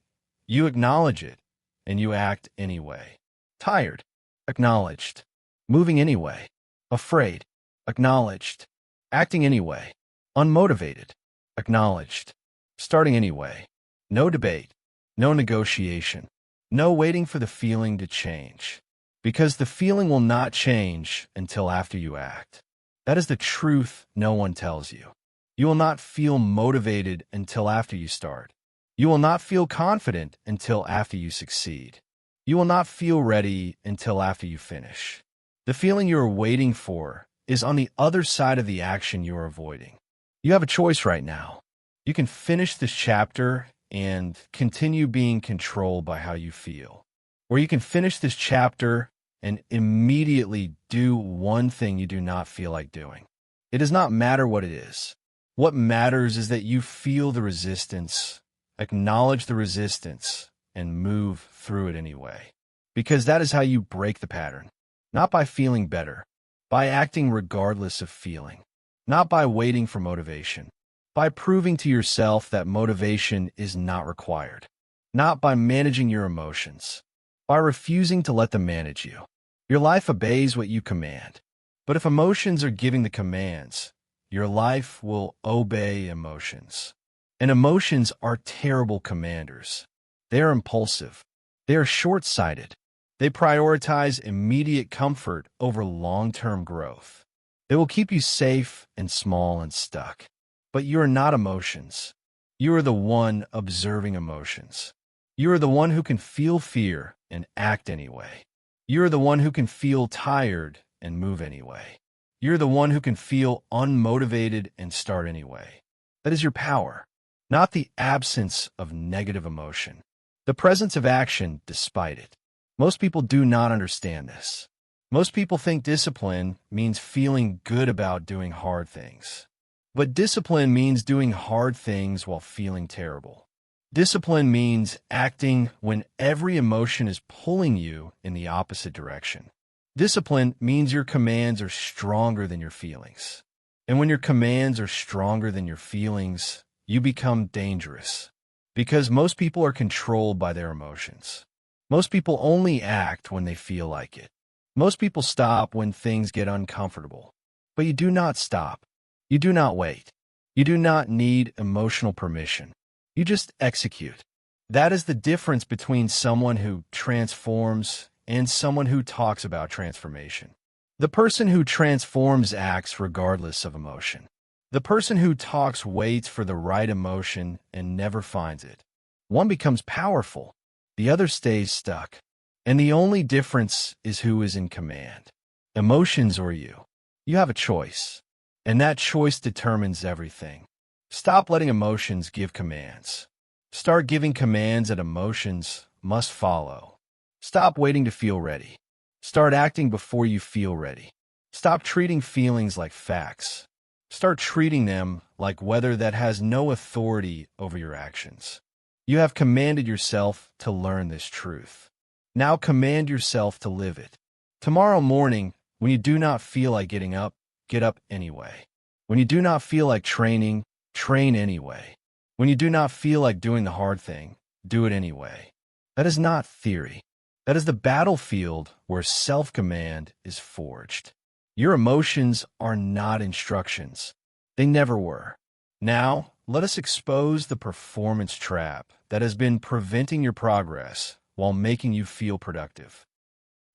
you acknowledge it, and you act anyway. Tired, acknowledged. Moving anyway. Afraid, acknowledged. Acting anyway. Unmotivated, acknowledged. Starting anyway. No debate, no negotiation, no waiting for the feeling to change. Because the feeling will not change until after you act. That is the truth no one tells you. You will not feel motivated until after you start. You will not feel confident until after you succeed. You will not feel ready until after you finish. The feeling you are waiting for is on the other side of the action you are avoiding. You have a choice right now. You can finish this chapter and continue being controlled by how you feel. Or you can finish this chapter and immediately do one thing you do not feel like doing. It does not matter what it is. What matters is that you feel the resistance, acknowledge the resistance, and move through it anyway. Because that is how you break the pattern. Not by feeling better, by acting regardless of feeling. Not by waiting for motivation. By proving to yourself that motivation is not required. Not by managing your emotions. By refusing to let them manage you. Your life obeys what you command. But if emotions are giving the commands, your life will obey emotions. And emotions are terrible commanders. They are impulsive. They are short-sighted. They prioritize immediate comfort over long-term growth. They will keep you safe and small and stuck. But you are not emotions. You are the one observing emotions. You are the one who can feel fear and act anyway. You are the one who can feel tired and move anyway. You're the one who can feel unmotivated and start anyway. That is your power, not the absence of negative emotion. The presence of action despite it. Most people do not understand this. Most people think discipline means feeling good about doing hard things. But discipline means doing hard things while feeling terrible. Discipline means acting when every emotion is pulling you in the opposite direction. Discipline means your commands are stronger than your feelings. And when your commands are stronger than your feelings, you become dangerous. Because most people are controlled by their emotions. Most people only act when they feel like it. Most people stop when things get uncomfortable. But you do not stop. You do not wait. You do not need emotional permission. You just execute. That is the difference between someone who transforms and someone who talks about transformation. The person who transforms acts regardless of emotion. The person who talks waits for the right emotion and never finds it. One becomes powerful. The other stays stuck. And the only difference is who is in command. Emotions or you. You have a choice. And that choice determines everything. Stop letting emotions give commands. Start giving commands that emotions must follow. Stop waiting to feel ready. Start acting before you feel ready. Stop treating feelings like facts. Start treating them like weather that has no authority over your actions. You have commanded yourself to learn this truth. Now command yourself to live it. Tomorrow morning, when you do not feel like getting up, get up anyway. When you do not feel like training, train anyway. When you do not feel like doing the hard thing, do it anyway. That is not theory. That is the battlefield where self-command is forged. Your emotions are not instructions. They never were. Now, let us expose the performance trap that has been preventing your progress while making you feel productive.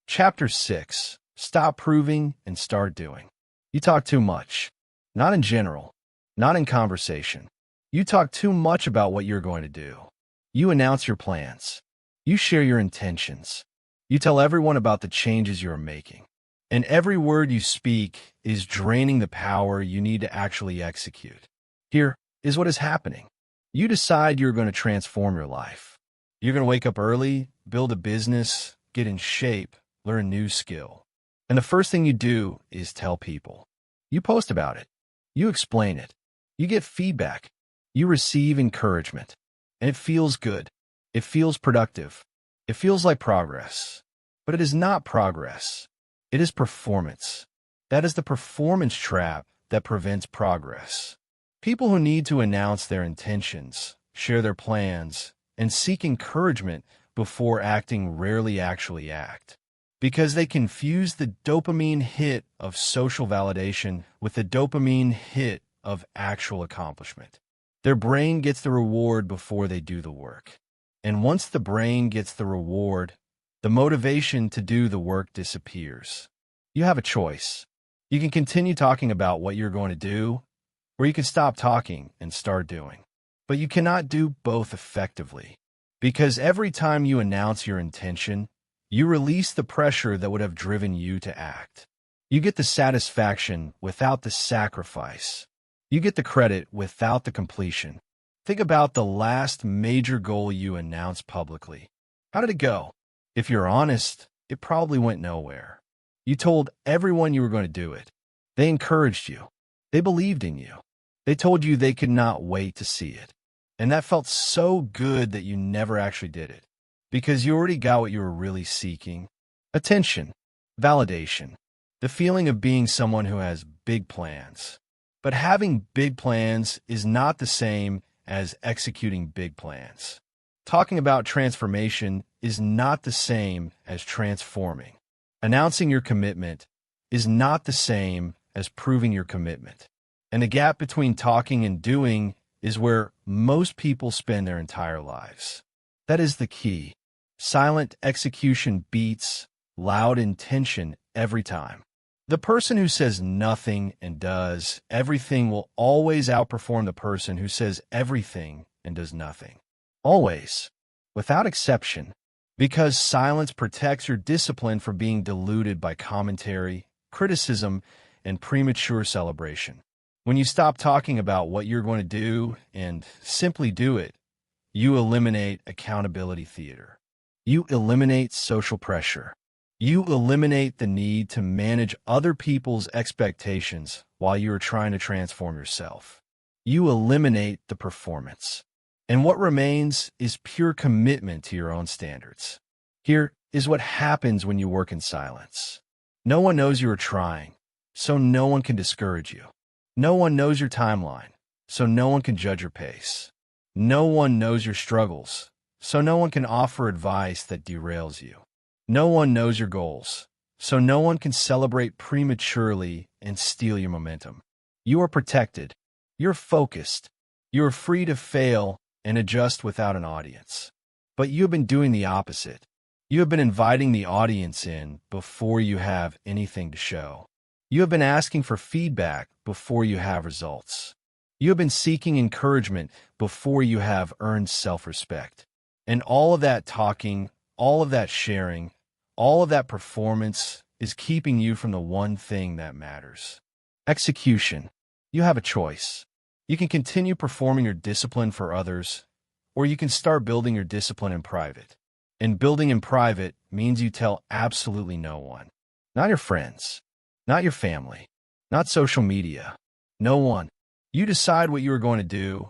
Chapter 6. Stop proving and start doing. You talk too much. Not in general. Not in conversation. You talk too much about what you're going to do. You announce your plans. You share your intentions. You tell everyone about the changes you are making. And every word you speak is draining the power you need to actually execute. Here is what is happening. You decide you're going to transform your life. You're going to wake up early, build a business, get in shape, learn a new skill. And the first thing you do is tell people. You post about it. You explain it. You get feedback. You receive encouragement. And it feels good. It feels productive. It feels like progress. But it is not progress. It is performance. That is the performance trap that prevents progress. People who need to announce their intentions, share their plans, and seek encouragement before acting rarely actually act. Because they confuse the dopamine hit of social validation with the dopamine hit of actual accomplishment. Their brain gets the reward before they do the work. And once the brain gets the reward, The motivation to do the work disappears. You have a choice. You can continue talking about what you're going to do, or you can stop talking and start doing. But you cannot do both effectively, because every time you announce your intention, you release the pressure that would have driven you to act. You get the satisfaction without the sacrifice. You get the credit without the completion. Think about the last major goal you announced publicly. How did it go? If you're honest, it probably went nowhere. You told everyone you were going to do it. They encouraged you. They believed in you. They told you they could not wait to see it. And that felt so good that you never actually did it, because you already got what you were really seeking: attention, validation, the feeling of being someone who has big plans. But having big plans is not the same as executing big plans. Talking about transformation is not the same as transforming. Announcing your commitment is not the same as proving your commitment. And the gap between talking and doing is where most people spend their entire lives. That is the key. Silent execution beats loud intention every time. The person who says nothing and does everything will always outperform the person who says everything and does nothing. Always. Without exception. Because silence protects your discipline from being diluted by commentary, criticism, and premature celebration. When you stop talking about what you're going to do and simply do it, you eliminate accountability theater. You eliminate social pressure. You eliminate the need to manage other people's expectations while you are trying to transform yourself. You eliminate the performance. And what remains is pure commitment to your own standards. Here is what happens when you work in silence. No one knows you are trying, so no one can discourage you. No one knows your timeline, so no one can judge your pace. No one knows your struggles, so no one can offer advice that derails you. No one knows your goals, so no one can celebrate prematurely and steal your momentum. You are protected. You're focused. You are free to fail and adjust without an audience. But you have been doing the opposite. You have been inviting the audience in before you have anything to show. You have been asking for feedback before you have results. You have been seeking encouragement before you have earned self-respect. And all of that talking, all of that sharing, all of that performance is keeping you from the one thing that matters: execution. You have a choice. You can continue performing your discipline for others, or you can start building your discipline in private. And building in private means you tell absolutely no one. Not your friends, not your family, not social media. No one. You decide what you are going to do,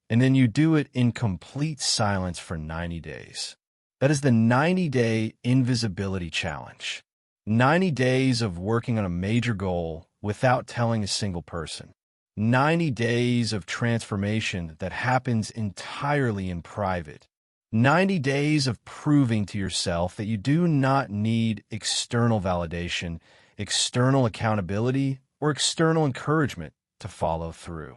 and then you do it in complete silence for 90 days. That is the 90-day invisibility challenge. 90 days of working on a major goal without telling a single person. 90 days of transformation that happens entirely in private. 90 days of proving to yourself that you do not need external validation, external accountability, or external encouragement to follow through.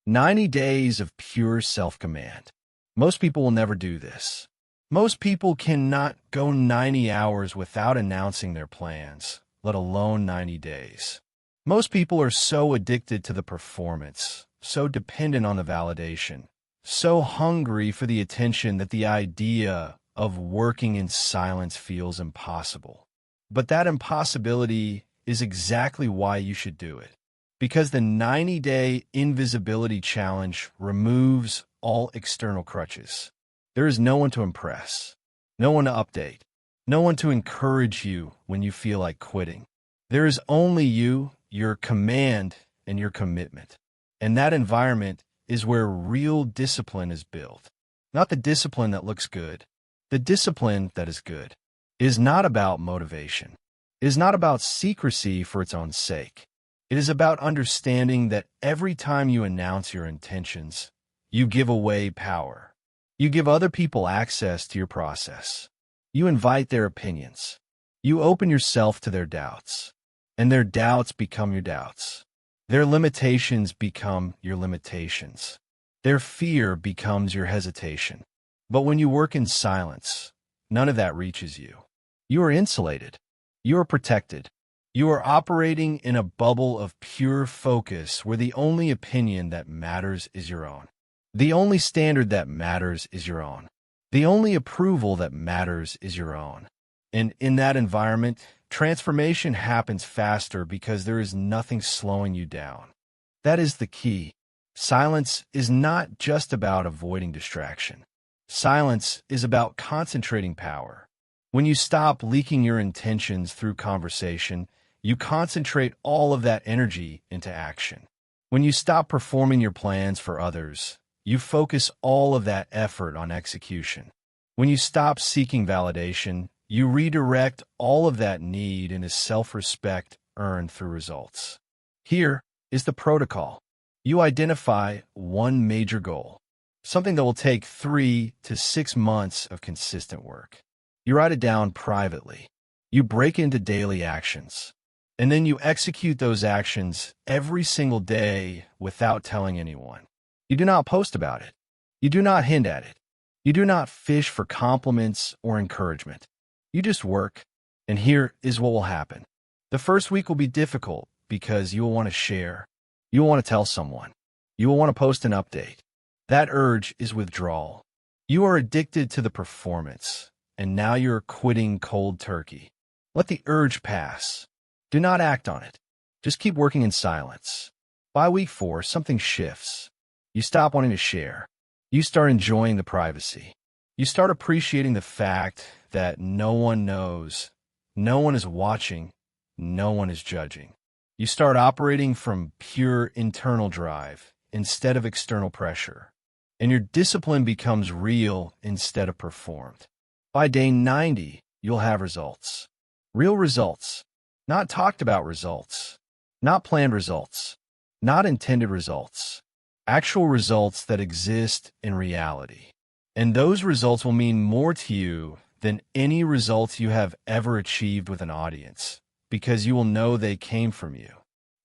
90 days of pure self-command. Most people will never do this. Most people cannot go 90 hours without announcing their plans, let alone 90 days. Most people are so addicted to the performance, so dependent on the validation, so hungry for the attention that the idea of working in silence feels impossible. But that impossibility is exactly why you should do it. Because the 90-day invisibility challenge removes all external crutches. There is no one to impress, no one to update, no one to encourage you when you feel like quitting. There is only you, your command, and your commitment. And that environment is where real discipline is built. Not the discipline that looks good. The discipline that is good. It is not about motivation. It is not about secrecy for its own sake. It is about understanding that every time you announce your intentions, you give away power. You give other people access to your process. You invite their opinions. You open yourself to their doubts. And their doubts become your doubts. Their limitations become your limitations. Their fear becomes your hesitation. But when you work in silence, none of that reaches you. You are insulated. You are protected. You are operating in a bubble of pure focus where the only opinion that matters is your own. The only standard that matters is your own. The only approval that matters is your own. And in that environment, transformation happens faster because there is nothing slowing you down. That is the key. Silence is not just about avoiding distraction. Silence is about concentrating power. When you stop leaking your intentions through conversation, you concentrate all of that energy into action. When you stop performing your plans for others, you focus all of that effort on execution. When you stop seeking validation, you redirect all of that need into self-respect earned through results. Here is the protocol. You identify one major goal, something that will take 3 to 6 months of consistent work. You write it down privately. You break into daily actions. And then you execute those actions every single day without telling anyone. You do not post about it. You do not hint at it. You do not fish for compliments or encouragement. You just work. And here is what will happen. The first week will be difficult because you will want to share. You will want to tell someone. You will want to post an update. That urge is withdrawal. You are addicted to the performance, and now you're quitting cold turkey. Let the urge pass. Do not act on it. Just keep working in silence. By week 4, something shifts. You stop wanting to share. You start enjoying the privacy. You start appreciating the fact that no one knows, no one is watching, no one is judging. You start operating from pure internal drive instead of external pressure. And your discipline becomes real instead of performed. By day 90, you'll have results. Real results. Not talked about results. Not planned results. Not intended results. Actual results that exist in reality. And those results will mean more to you than any results you have ever achieved with an audience, because you will know they came from you.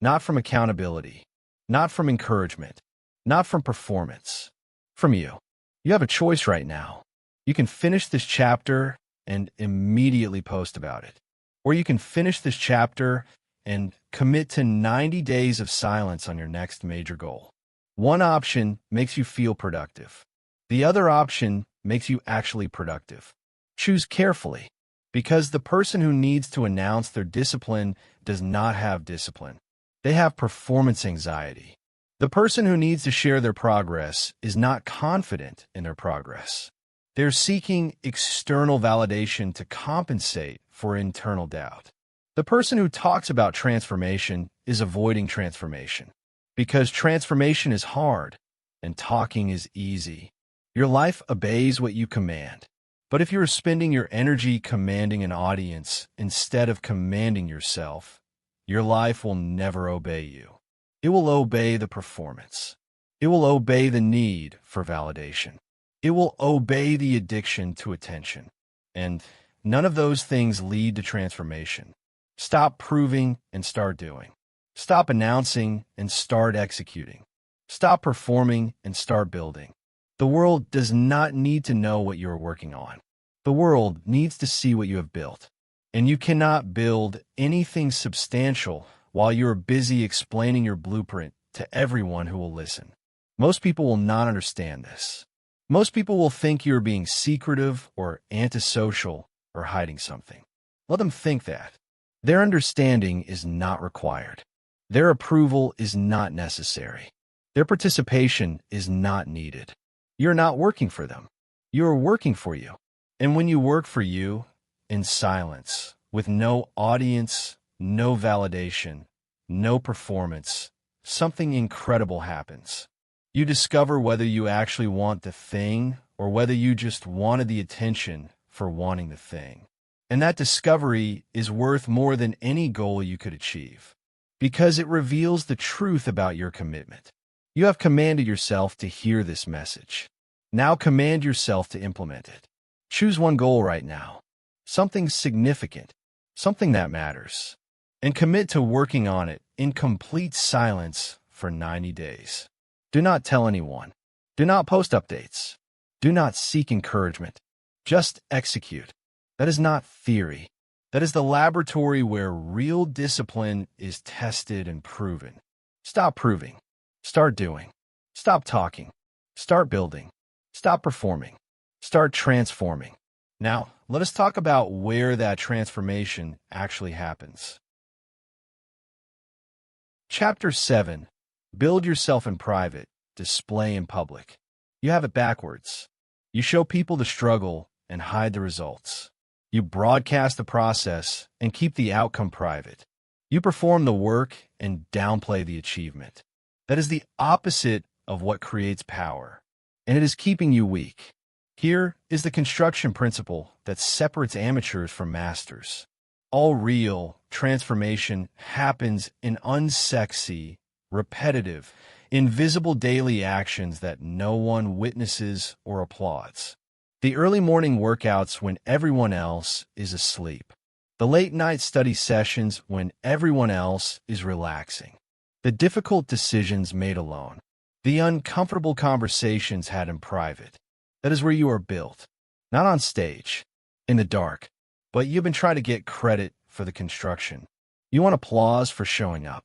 Not from accountability. Not from encouragement. Not from performance. From you. You have a choice right now. You can finish this chapter and immediately post about it. Or you can finish this chapter and commit to 90 days of silence on your next major goal. One option makes you feel productive. The other option makes you actually productive. Choose carefully, because the person who needs to announce their discipline does not have discipline. They have performance anxiety. The person who needs to share their progress is not confident in their progress. They're seeking external validation to compensate for internal doubt. The person who talks about transformation is avoiding transformation, because transformation is hard and talking is easy. Your life obeys what you command. But if you're spending your energy commanding an audience instead of commanding yourself, your life will never obey you. It will obey the performance. It will obey the need for validation. It will obey the addiction to attention. And none of those things lead to transformation. Stop proving and start doing. Stop announcing and start executing. Stop performing and start building. The world does not need to know what you are working on. The world needs to see what you have built. And you cannot build anything substantial while you are busy explaining your blueprint to everyone who will listen. Most people will not understand this. Most people will think you are being secretive or antisocial or hiding something. Let them think that. Their understanding is not required. Their approval is not necessary. Their participation is not needed. You're not working for them. You are working for you. And when you work for you, in silence, with no audience, no validation, no performance, something incredible happens. You discover whether you actually want the thing or whether you just wanted the attention for wanting the thing. And that discovery is worth more than any goal you could achieve, because it reveals the truth about your commitment. You have commanded yourself to hear this message. Now command yourself to implement it. Choose one goal right now, something significant, something that matters, and commit to working on it in complete silence for 90 days. Do not tell anyone. Do not post updates. Do not seek encouragement. Just execute. That is not theory. That is the laboratory where real discipline is tested and proven. Stop proving. Start doing. Stop talking. Start building. Stop performing. Start transforming. Now, let us talk about where that transformation actually happens. Chapter 7. Build yourself in private, display in public. You have it backwards. You show people the struggle and hide the results. You broadcast the process and keep the outcome private. You perform the work and downplay the achievement. That is the opposite of what creates power, and it is keeping you weak. Here is the construction principle that separates amateurs from masters. All real transformation happens in unsexy, repetitive, invisible daily actions that no one witnesses or applauds. The early morning workouts when everyone else is asleep. The late night study sessions when everyone else is relaxing. The difficult decisions made alone. The uncomfortable conversations had in private. That is where you are built. Not on stage, in the dark, but you've been trying to get credit for the construction. You want applause for showing up.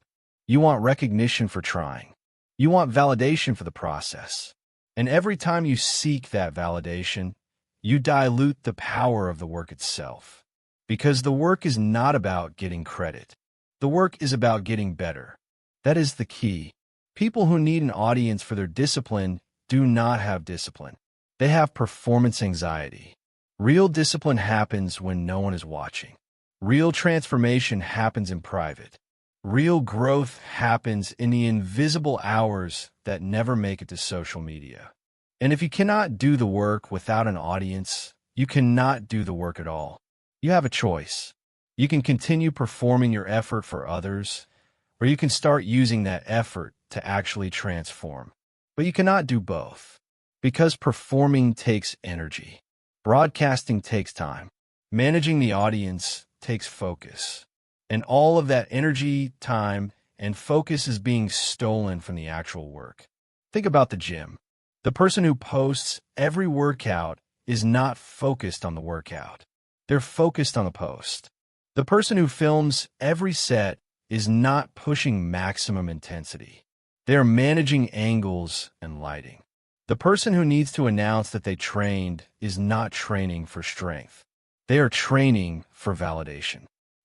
You want recognition for trying. You want validation for the process. And every time you seek that validation, you dilute the power of the work itself. Because the work is not about getting credit. The work is about getting better. That is the key. People who need an audience for their discipline do not have discipline. They have performance anxiety. Real discipline happens when no one is watching. Real transformation happens in private. Real growth happens in the invisible hours that never make it to social media. And if you cannot do the work without an audience, you cannot do the work at all. You have a choice. You can continue performing your effort for others, or you can start using that effort to actually transform. But you cannot do both, because performing takes energy. Broadcasting takes time. Managing the audience takes focus. And all of that energy, time, and focus is being stolen from the actual work. Think about the gym. The person who posts every workout is not focused on the workout. They're focused on the post. The person who films every set is not pushing maximum intensity. They are managing angles and lighting. The person who needs to announce that they trained is not training for strength. They are training for validation.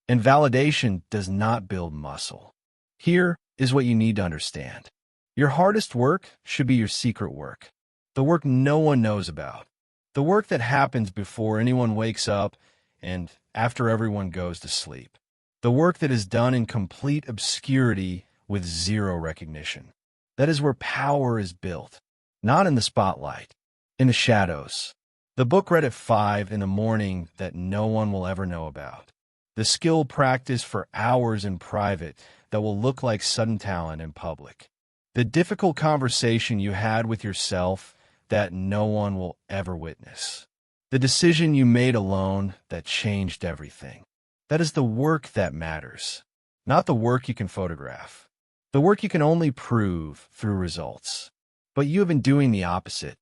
And validation does not build muscle. Here is what you need to understand. Your hardest work should be your secret work. The work no one knows about. The work that happens before anyone wakes up and after everyone goes to sleep. The work that is done in complete obscurity with zero recognition. That is where power is built. Not in the spotlight, in the shadows. The book read at 5 in the morning that no one will ever know about. The skill practiced for hours in private that will look like sudden talent in public. The difficult conversation you had with yourself that no one will ever witness. The decision you made alone that changed everything. That is the work that matters, not the work you can photograph. The work you can only prove through results. But you have been doing the opposite.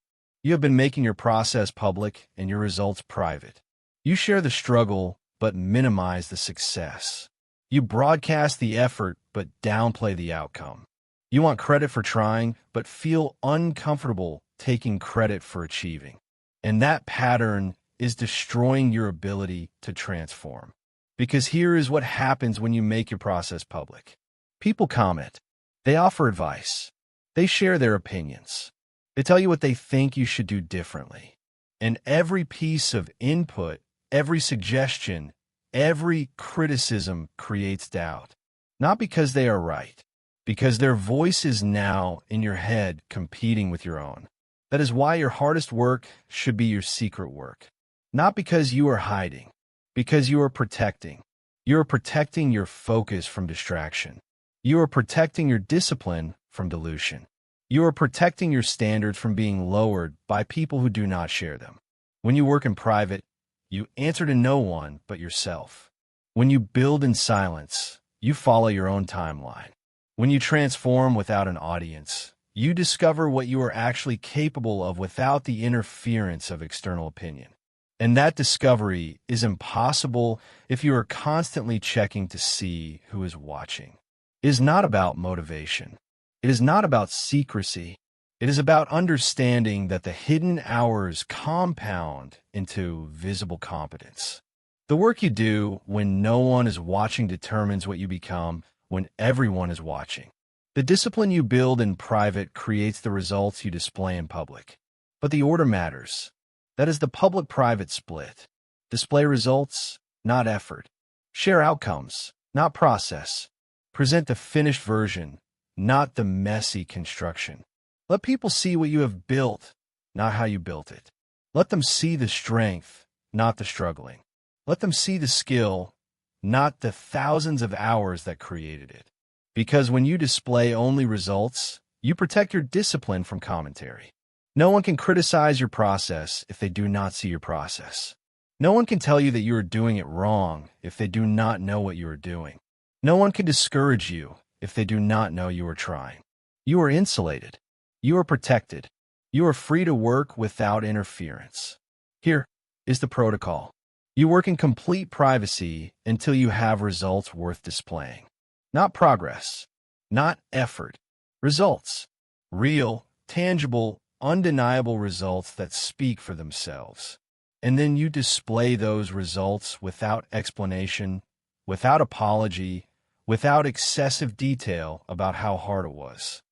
You have been making your process public and your results private. You share the struggle, but minimize the success. You broadcast the effort, but downplay the outcome. You want credit for trying, but feel uncomfortable taking credit for achieving. And that pattern is destroying your ability to transform. Because here is what happens when you make your process public. People comment. They offer advice. They share their opinions. They tell you what they think you should do differently. And every piece of input, every suggestion, every criticism creates doubt. Not because they are right, because their voice is now in your head competing with your own. That is why your hardest work should be your secret work. Not because you are hiding, because you are protecting. You are protecting your focus from distraction. You are protecting your discipline from dilution. You are protecting your standards from being lowered by people who do not share them. When you work in private, you answer to no one but yourself. When you build in silence, you follow your own timeline. When you transform without an audience, you discover what you are actually capable of without the interference of external opinion. And that discovery is impossible if you are constantly checking to see who is watching. It is not about motivation. It is not about secrecy. It is about understanding that the hidden hours compound into visible competence. The work you do when no one is watching determines what you become when everyone is watching. The discipline you build in private creates the results you display in public. But the order matters. That is the public-private split. Display results, not effort. Share outcomes, not process. Present the finished version, not the messy construction. Let people see what you have built, not how you built it. Let them see the strength, not the struggling. Let them see the skill, not the thousands of hours that created it. Because when you display only results, you protect your discipline from commentary. No one can criticize your process if they do not see your process. No one can tell you that you are doing it wrong if they do not know what you are doing. No one can discourage you if they do not know you are trying. You are insulated. You are protected. You are free to work without interference. Here is the protocol. You work in complete privacy until you have results worth displaying. Not progress, not effort. Results. Real, tangible, undeniable results that speak for themselves. And then you display those results without explanation, without apology, without excessive detail about how hard it was.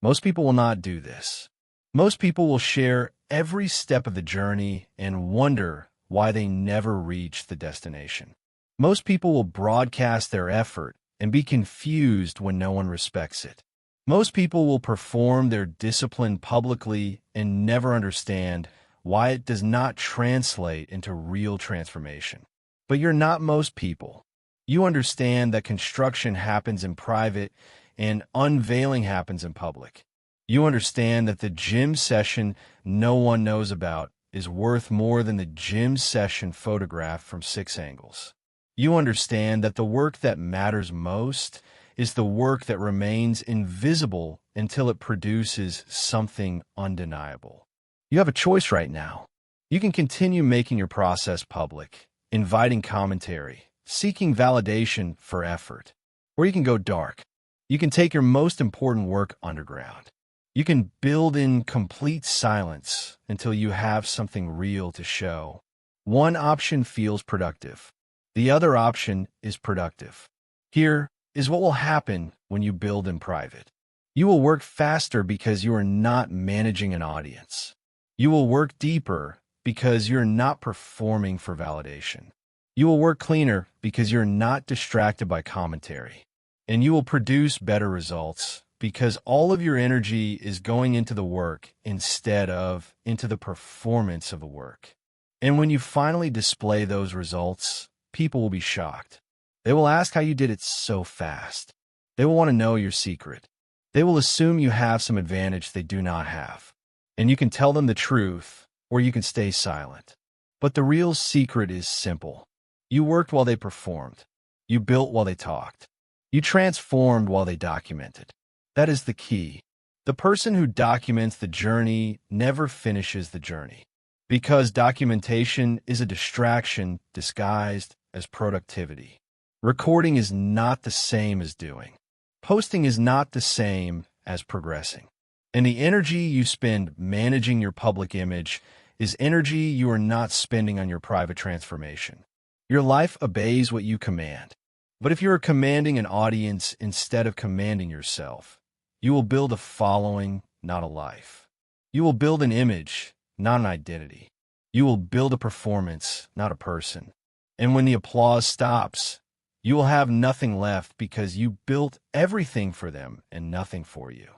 Most people will not do this. Most people will share every step of the journey and wonder why they never reach the destination. Most people will broadcast their effort and be confused when no one respects it. Most people will perform their discipline publicly and never understand why it does not translate into real transformation. But you're not most people. You understand that construction happens in private and unveiling happens in public. You understand that the gym session no one knows about is worth more than the gym session photographed from 6 angles. You understand that the work that matters most is the work that remains invisible until it produces something undeniable. You have a choice right now. You can continue making your process public, inviting commentary, seeking validation for effort. Or you can go dark. You can take your most important work underground. You can build in complete silence until you have something real to show. One option feels productive. The other option is productive. Here is what will happen when you build in private. You will work faster because you are not managing an audience. You will work deeper because you're not performing for validation. You will work cleaner because you're not distracted by commentary. And you will produce better results because all of your energy is going into the work instead of into the performance of the work. And when you finally display those results, people will be shocked. They will ask how you did it so fast. They will want to know your secret. They will assume you have some advantage they do not have. And you can tell them the truth, or you can stay silent. But the real secret is simple. You worked while they performed. You built while they talked. You transformed while they documented. That is the key. The person who documents the journey never finishes the journey. Because documentation is a distraction disguised as productivity. Recording is not the same as doing. Posting is not the same as progressing. And the energy you spend managing your public image is energy you are not spending on your private transformation. Your life obeys what you command. But if you are commanding an audience instead of commanding yourself, you will build a following, not a life. You will build an image, not an identity. You will build a performance, not a person. And when the applause stops, you will have nothing left because you built everything for them and nothing for you.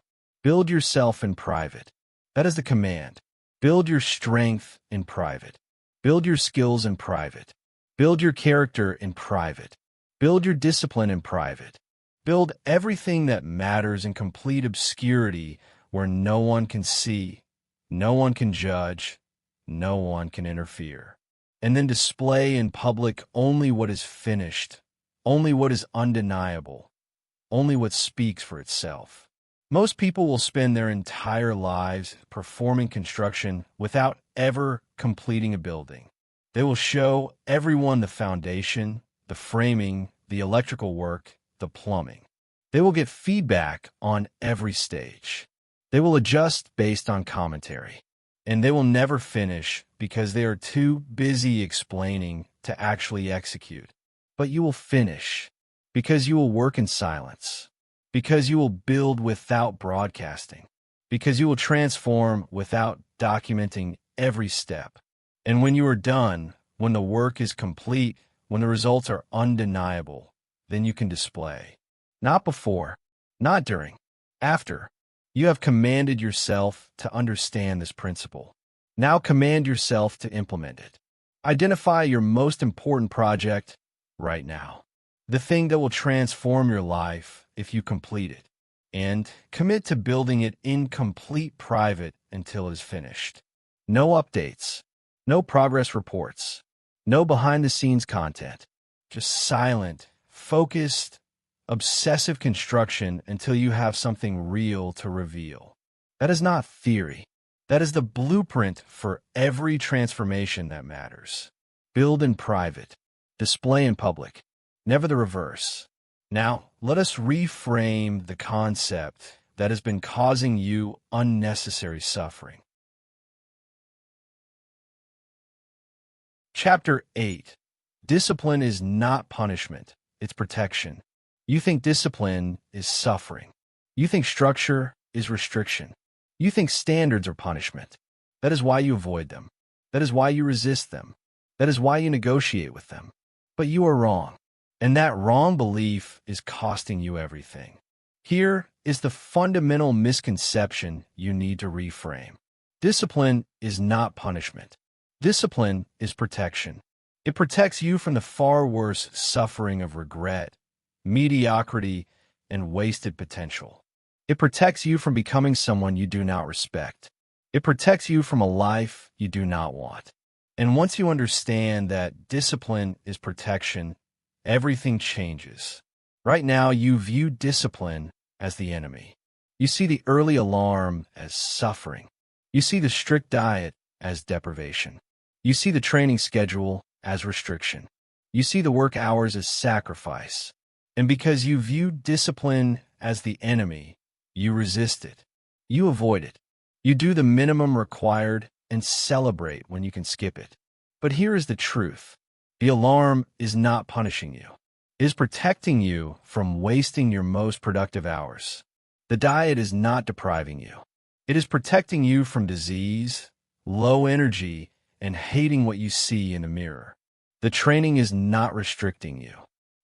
Build yourself in private. That is the command. Build your strength in private. Build your skills in private. Build your character in private. Build your discipline in private. Build everything that matters in complete obscurity where no one can see, no one can judge, no one can interfere. And then display in public only what is finished, only what is undeniable, only what speaks for itself. Most people will spend their entire lives performing construction without ever completing a building. They will show everyone the foundation, the framing, the electrical work, the plumbing. They will get feedback on every stage. They will adjust based on commentary. And they will never finish because they are too busy explaining to actually execute. But you will finish because you will work in silence, because you will build without broadcasting, because you will transform without documenting every step. And when you are done, when the work is complete, when the results are undeniable, then you can display. Not before, not during, after. You have commanded yourself to understand this principle. Now command yourself to implement it. Identify your most important project right now, the thing that will transform your life if you complete it, and commit to building it in complete private until it is finished. No updates, no progress reports, no behind-the-scenes content, just silent, focused, obsessive construction until you have something real to reveal. That is not theory. That is the blueprint for every transformation that matters. Build in private, display in public, never the reverse. Now, let us reframe the concept that has been causing you unnecessary suffering. Chapter 8. Discipline is not punishment, it's protection. You think discipline is suffering. You think structure is restriction. You think standards are punishment. That is why you avoid them. That is why you resist them. That is why you negotiate with them. But you are wrong. And that wrong belief is costing you everything. Here is the fundamental misconception you need to reframe. Discipline is not punishment. Discipline is protection. It protects you from the far worse suffering of regret, mediocrity, and wasted potential. It protects you from becoming someone you do not respect. It protects you from a life you do not want. And once you understand that discipline is protection, everything changes. Right now, you view discipline as the enemy. You see the early alarm as suffering. You see the strict diet as deprivation. You see the training schedule as restriction. You see the work hours as sacrifice. And because you view discipline as the enemy, you resist it. You avoid it. You do the minimum required and celebrate when you can skip it. But here is the truth. The alarm is not punishing you. It is protecting you from wasting your most productive hours. The diet is not depriving you. It is protecting you from disease, low energy, and hating what you see in the mirror. The training is not restricting you.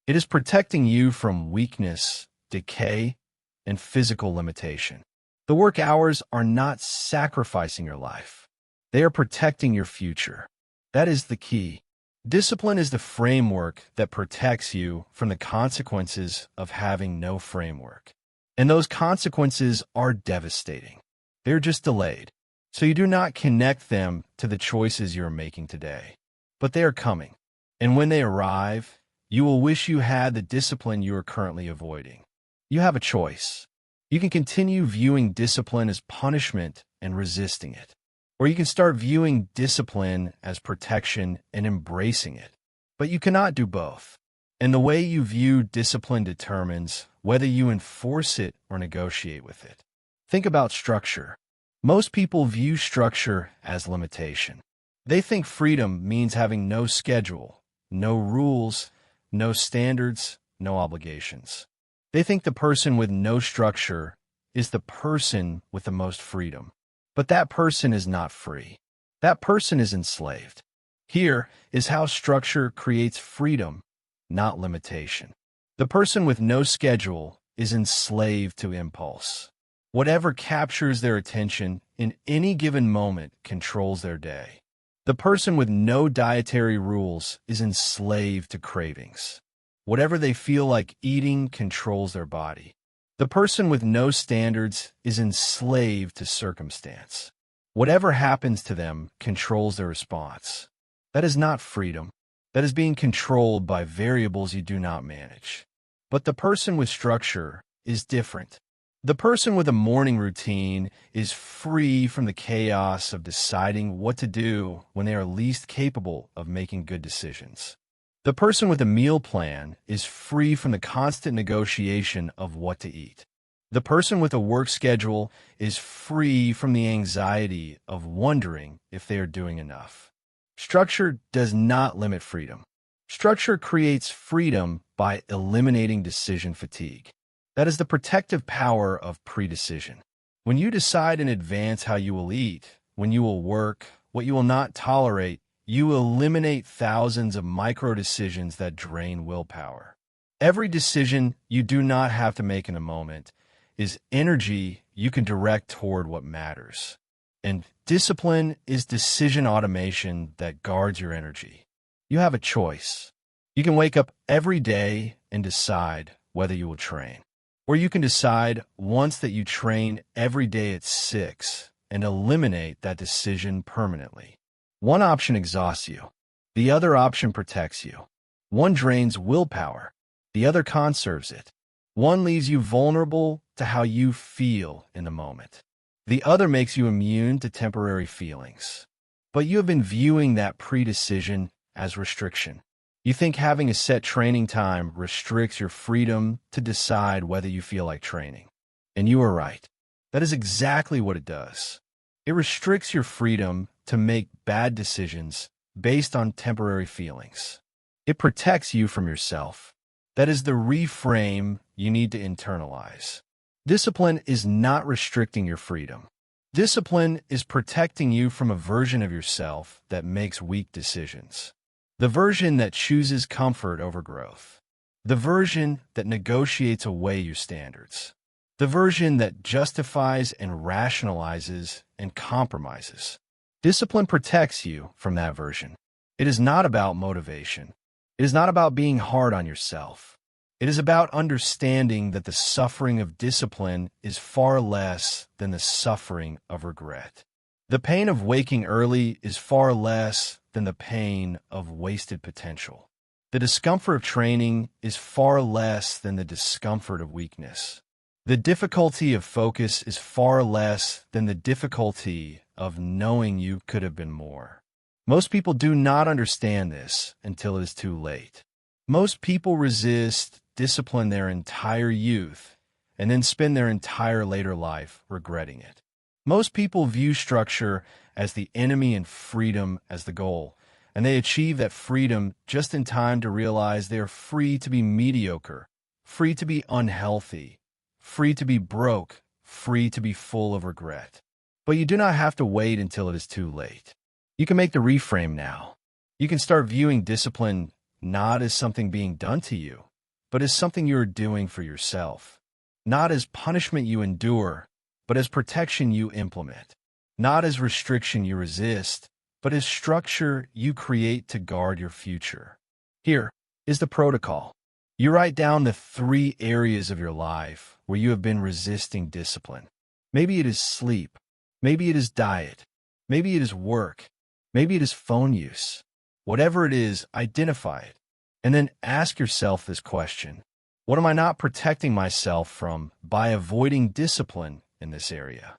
It is protecting you from weakness, decay, and physical limitation. The work hours are not sacrificing your life. They are protecting your future. That is the key. Discipline is the framework that protects you from the consequences of having no framework. And those consequences are devastating. They're just delayed. So you do not connect them to the choices you're making today. But they are coming. And when they arrive, you will wish you had the discipline you are currently avoiding. You have a choice. You can continue viewing discipline as punishment and resisting it. Or you can start viewing discipline as protection and embracing it. But you cannot do both. And the way you view discipline determines whether you enforce it or negotiate with it. Think about structure. Most people view structure as limitation. They think freedom means having no schedule, no rules, no standards, no obligations. They think the person with no structure is the person with the most freedom. But that person is not free. That person is enslaved. Here is how structure creates freedom, not limitation. The person with no schedule is enslaved to impulse. Whatever captures their attention in any given moment controls their day. The person with no dietary rules is enslaved to cravings. Whatever they feel like eating controls their body. The person with no standards is enslaved to circumstance. Whatever happens to them controls their response. That is not freedom. That is being controlled by variables you do not manage. But the person with structure is different. The person with a morning routine is free from the chaos of deciding what to do when they are least capable of making good decisions. The person with a meal plan is free from the constant negotiation of what to eat. The person with a work schedule is free from the anxiety of wondering if they are doing enough. Structure does not limit freedom. Structure creates freedom by eliminating decision fatigue. That is the protective power of predecision. When you decide in advance how you will eat, when you will work, what you will not tolerate, you eliminate thousands of micro decisions that drain willpower. Every decision you do not have to make in a moment is energy you can direct toward what matters. And discipline is decision automation that guards your energy. You have a choice. You can wake up every day and decide whether you will train. Or you can decide once that you train every day at 6 and eliminate that decision permanently. One option exhausts you. The other option protects you. One drains willpower. The other conserves it. One leaves you vulnerable to how you feel in the moment. The other makes you immune to temporary feelings. But you have been viewing that predecision as restriction. You think having a set training time restricts your freedom to decide whether you feel like training. And you are right. That is exactly what it does. It restricts your freedom to make bad decisions based on temporary feelings. It protects you from yourself. That is the reframe you need to internalize. Discipline is not restricting your freedom. Discipline is protecting you from a version of yourself that makes weak decisions. The version that chooses comfort over growth. The version that negotiates away your standards. The version that justifies and rationalizes and compromises. Discipline protects you from that version. It is not about motivation. It is not about being hard on yourself. It is about understanding that the suffering of discipline is far less than the suffering of regret. The pain of waking early is far less than the pain of wasted potential. The discomfort of training is far less than the discomfort of weakness. The difficulty of focus is far less than the difficulty of knowing you could have been more. Most people do not understand this until it is too late. Most people resist discipline their entire youth and then spend their entire later life regretting it. Most people view structure as the enemy and freedom as the goal, and they achieve that freedom just in time to realize they are free to be mediocre, free to be unhealthy, free to be broke, free to be full of regret. But you do not have to wait until it is too late. You can make the reframe now. You can start viewing discipline not as something being done to you, but as something you are doing for yourself. Not as punishment you endure, but as protection you implement. Not as restriction you resist, but as structure you create to guard your future. Here is the protocol. You write down the 3 areas of your life where you have been resisting discipline. Maybe it is sleep. Maybe it is diet. Maybe it is work. Maybe it is phone use. Whatever it is, identify it. And then ask yourself this question. What am I not protecting myself from by avoiding discipline in this area?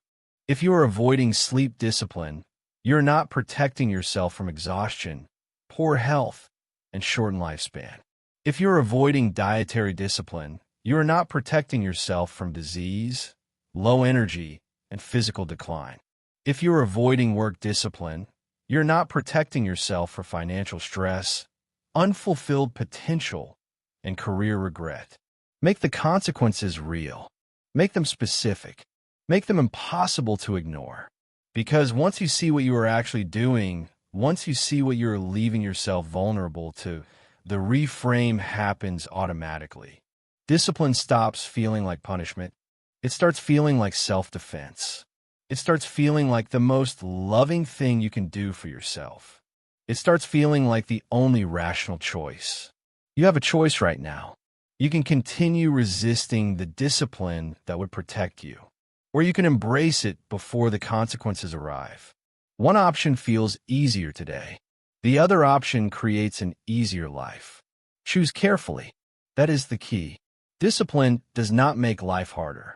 If you are avoiding sleep discipline, you're not protecting yourself from exhaustion, poor health, and shortened lifespan. If you're avoiding dietary discipline, you are not protecting yourself from disease, low energy, and physical decline. If you're avoiding work discipline, you're not protecting yourself from financial stress, unfulfilled potential, and career regret. Make the consequences real. Make them specific. Make them impossible to ignore. Because once you see what you are actually doing, once you see what you're leaving yourself vulnerable to, the reframe happens automatically. Discipline stops feeling like punishment. It starts feeling like self-defense. It starts feeling like the most loving thing you can do for yourself. It starts feeling like the only rational choice. You have a choice right now. You can continue resisting the discipline that would protect you, or you can embrace it before the consequences arrive. One option feels easier today. The other option creates an easier life. Choose carefully. That is the key. Discipline does not make life harder.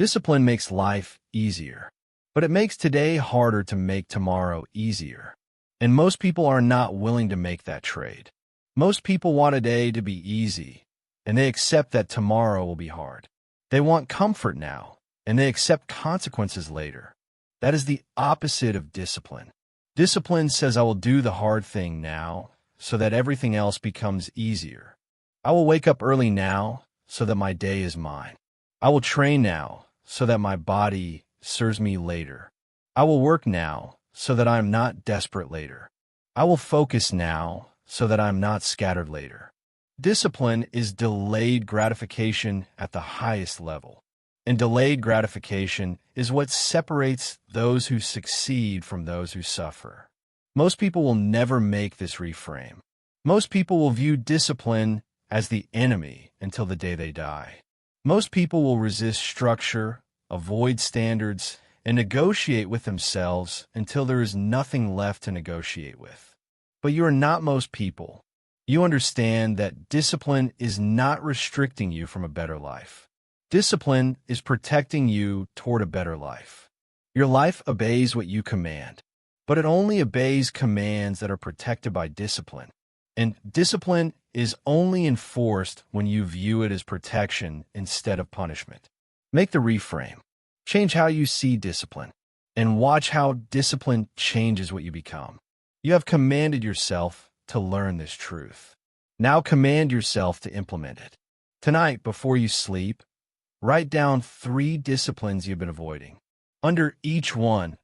Discipline makes life easier, but it makes today harder to make tomorrow easier. And most people are not willing to make that trade. Most people want a day to be easy, and they accept that tomorrow will be hard. They want comfort now, and they accept consequences later. That is the opposite of discipline. Discipline says I will do the hard thing now so that everything else becomes easier. I will wake up early now so that my day is mine. I will train now so that my body serves me later. I will work now so that I am not desperate later. I will focus now so that I am not scattered later. Discipline is delayed gratification at the highest level. And delayed gratification is what separates those who succeed from those who suffer. Most people will never make this reframe. Most people will view discipline as the enemy until the day they die. Most people will resist structure, avoid standards, and negotiate with themselves until there is nothing left to negotiate with. But you are not most people. You understand that discipline is not restricting you from a better life. Discipline is protecting you toward a better life. Your life obeys what you command, but it only obeys commands that are protected by discipline. And discipline is only enforced when you view it as protection instead of punishment. Make the reframe. Change how you see discipline, and watch how discipline changes what you become. You have commanded yourself to learn this truth. Now command yourself to implement it. Tonight, before you sleep, write down 3 disciplines you've been avoiding. Under each one,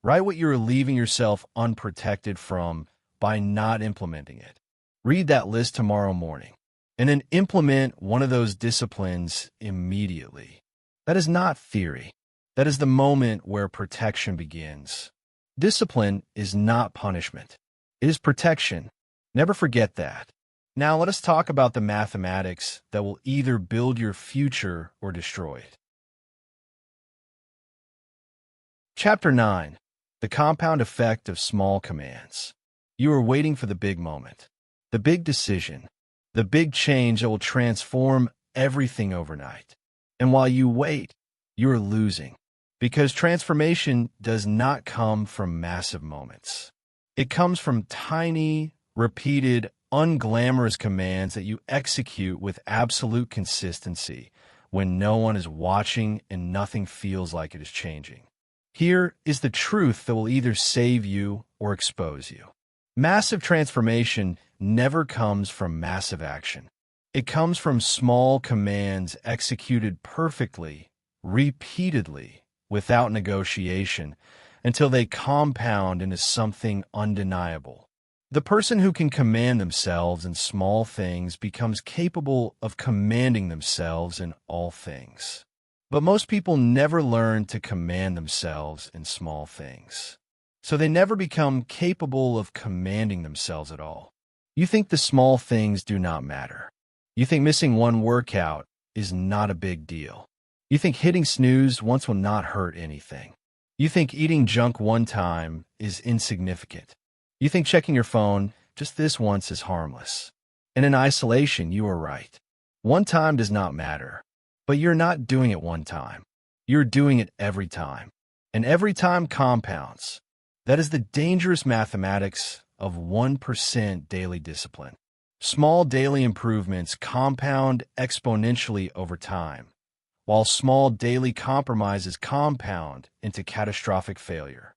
write what you're leaving yourself unprotected from by not implementing it. Read that list tomorrow morning, and then implement one of those disciplines immediately. That is not theory. That is the moment where protection begins. Discipline is not punishment. It is protection. Never forget that. Now let us talk about the mathematics that will either build your future or destroy it. Chapter 9. The compound effect of small commands. You are waiting for the big moment, the big decision, the big change that will transform everything overnight. And while you wait, you are losing, because transformation does not come from massive moments. It comes from tiny, repeated, unglamorous commands that you execute with absolute consistency when no one is watching and nothing feels like it is changing. Here is the truth that will either save you or expose you. Massive transformation never comes from massive action. It comes from small commands executed perfectly, repeatedly, without negotiation, until they compound into something undeniable. The person who can command themselves in small things becomes capable of commanding themselves in all things. But most people never learn to command themselves in small things. So they never become capable of commanding themselves at all. You think the small things do not matter. You think missing one workout is not a big deal. You think hitting snooze once will not hurt anything. You think eating junk one time is insignificant. You think checking your phone just this once is harmless. And in isolation, you are right. One time does not matter. But you're not doing it one time. You're doing it every time. And every time compounds. That is the dangerous mathematics of 1% daily discipline. Small daily improvements compound exponentially over time, while small daily compromises compound into catastrophic failure.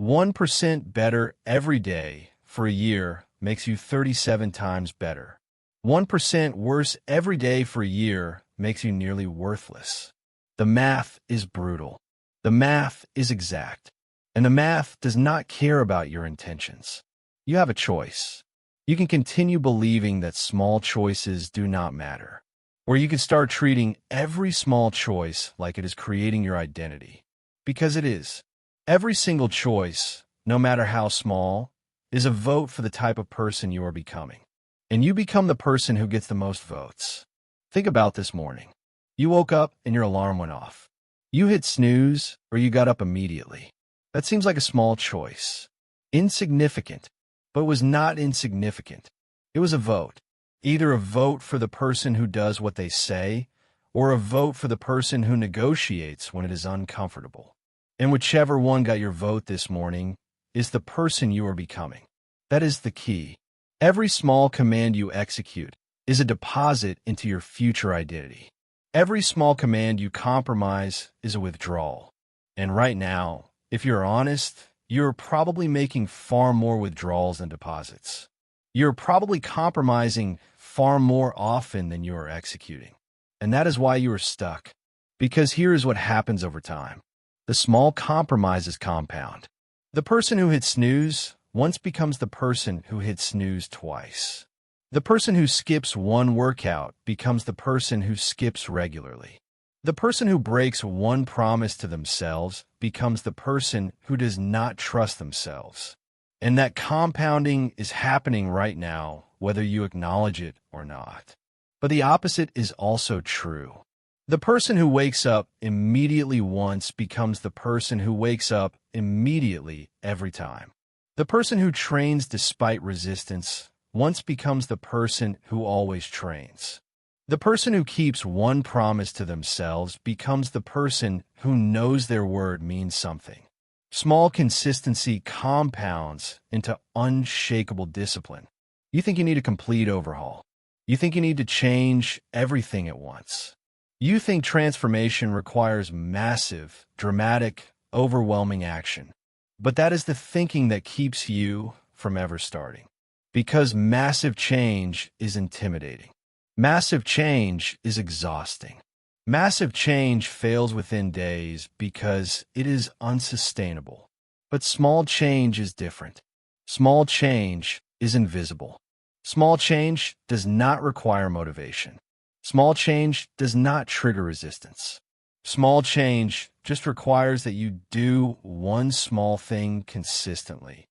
1% better every day for a year makes you 37 times better. 1% worse every day for a year makes you nearly worthless. The math is brutal. The math is exact. And the math does not care about your intentions. You have a choice. You can continue believing that small choices do not matter. Or you can start treating every small choice like it is creating your identity. Because it is. Every single choice, no matter how small, is a vote for the type of person you are becoming. And you become the person who gets the most votes. Think about this morning. You woke up and your alarm went off. You hit snooze or you got up immediately. That seems like a small choice. Insignificant, but it was not insignificant. It was a vote. Either a vote for the person who does what they say, or a vote for the person who negotiates when it is uncomfortable. And whichever one got your vote this morning is the person you are becoming. That is the key. Every small command you execute is a deposit into your future identity. Every small command you compromise is a withdrawal. And right now, if you're honest, you're probably making far more withdrawals than deposits. You're probably compromising far more often than you are executing. And that is why you are stuck. Because here is what happens over time. The small compromises compound. The person who hits snooze once becomes the person who hits snooze twice. The person who skips one workout becomes the person who skips regularly. The person who breaks one promise to themselves becomes the person who does not trust themselves. And that compounding is happening right now, whether you acknowledge it or not. But the opposite is also true. The person who wakes up immediately once becomes the person who wakes up immediately every time. The person who trains despite resistance once becomes the person who always trains. The person who keeps one promise to themselves becomes the person who knows their word means something. Small consistency compounds into unshakable discipline. You think you need a complete overhaul. You think you need to change everything at once. You think transformation requires massive, dramatic, overwhelming action. But that is the thinking that keeps you from ever starting. Because massive change is intimidating. Massive change is exhausting. Massive change fails within days because it is unsustainable. But small change is different. Small change is invisible. Small change does not require motivation. Small change does not trigger resistance. Small change just requires that you do one small thing consistently,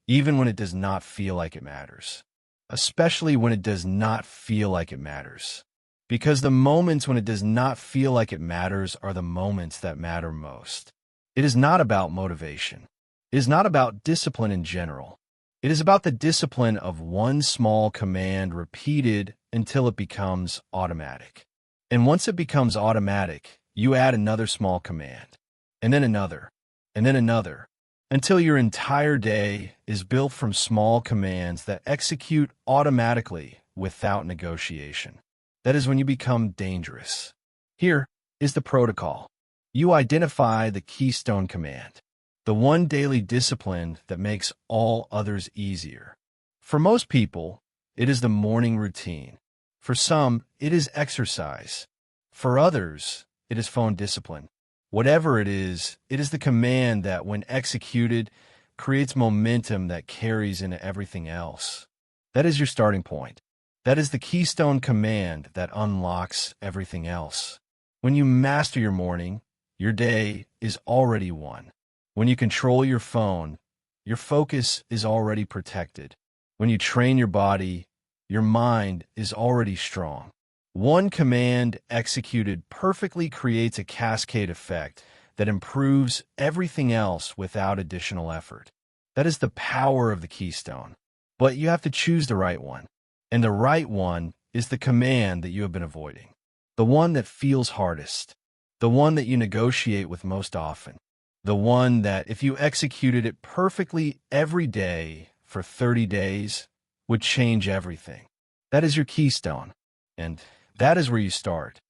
even when it does not feel like it matters. Especially when it does not feel like it matters. Because the moments when it does not feel like it matters are the moments that matter most. It is not about motivation. It is not about discipline in general. It is about the discipline of one small command repeated until it becomes automatic. And once it becomes automatic, you add another small command, and then another, and then another, until your entire day is built from small commands that execute automatically without negotiation. That is when you become dangerous. Here is the protocol. You identify the keystone command, the one daily discipline that makes all others easier. For most people, it is the morning routine. For some, it is exercise. For others, it is phone discipline. Whatever it is the command that, when executed, creates momentum that carries into everything else. That is your starting point. That is the keystone command that unlocks everything else. When you master your morning, your day is already won. When you control your phone, your focus is already protected. When you train your body, your mind is already strong. One command executed perfectly creates a cascade effect that improves everything else without additional effort. That is the power of the keystone. But you have to choose the right one. And the right one is the command that you have been avoiding. The one that feels hardest. The one that you negotiate with most often. The one that, if you executed it perfectly every day for 30 days, would change everything. That is your keystone. And that is where you start.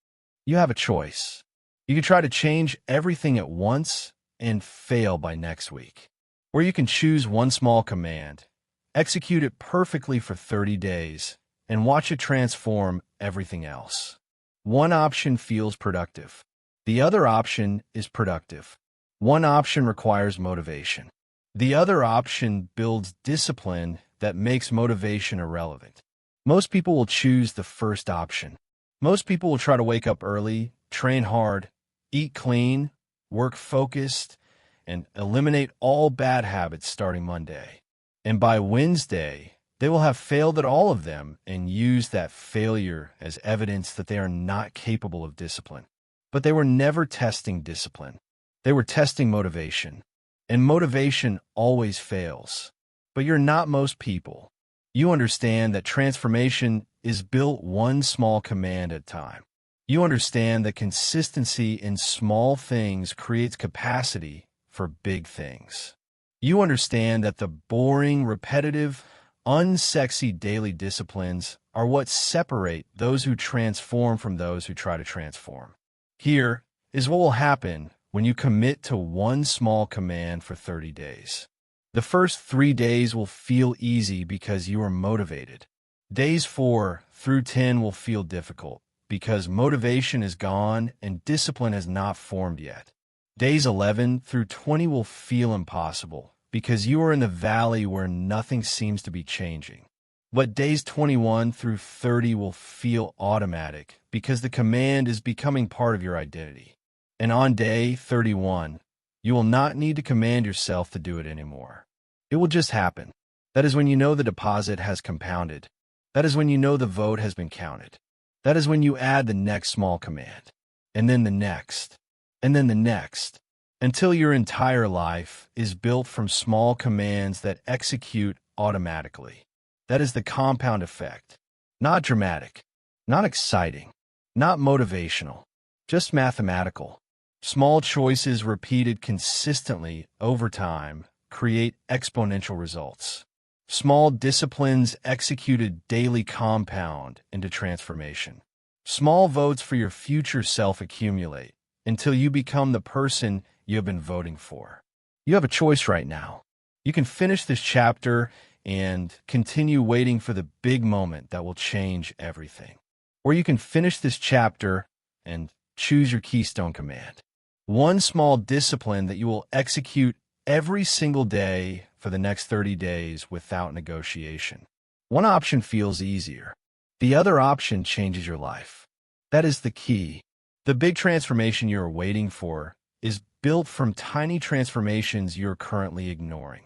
You have a choice. You can try to change everything at once and fail by next week. Or you can choose one small command, execute it perfectly for 30 days, and watch it transform everything else. One option feels productive. The other option is productive. One option requires motivation. The other option builds discipline that makes motivation irrelevant. Most people will choose the first option. Most people will try to wake up early, train hard, eat clean, work focused, and eliminate all bad habits starting Monday. And by Wednesday, they will have failed at all of them and use that failure as evidence that they are not capable of discipline. But they were never testing discipline. They were testing motivation. And motivation always fails. But you're not most people. You understand that transformation is built one small command at a time. You understand that consistency in small things creates capacity for big things. You understand that the boring, repetitive, unsexy daily disciplines are what separate those who transform from those who try to transform. Here is what will happen when you commit to one small command for 30 days. The first 3 days will feel easy because you are motivated. Days 4 through 10 will feel difficult because motivation is gone and discipline has not formed yet. Days 11 through 20 will feel impossible because you are in the valley where nothing seems to be changing. But days 21 through 30 will feel automatic because the command is becoming part of your identity. And on day 31, you will not need to command yourself to do it anymore. It will just happen. That is when you know the deposit has compounded. That is when you know the vote has been counted. That is when you add the next small command, and then the next, and then the next, until your entire life is built from small commands that execute automatically. That is the compound effect. Not dramatic, not exciting, not motivational, just mathematical. Small choices repeated consistently over time create exponential results. Small disciplines executed daily compound into transformation. Small votes for your future self accumulate until you become the person you have been voting for. You have a choice right now. You can finish this chapter and continue waiting for the big moment that will change everything. Or you can finish this chapter and choose your keystone command. One small discipline that you will execute every single day for the next 30 days without negotiation. One option feels easier. The other option changes your life. That is the key. The big transformation you are waiting for is built from tiny transformations you are currently ignoring.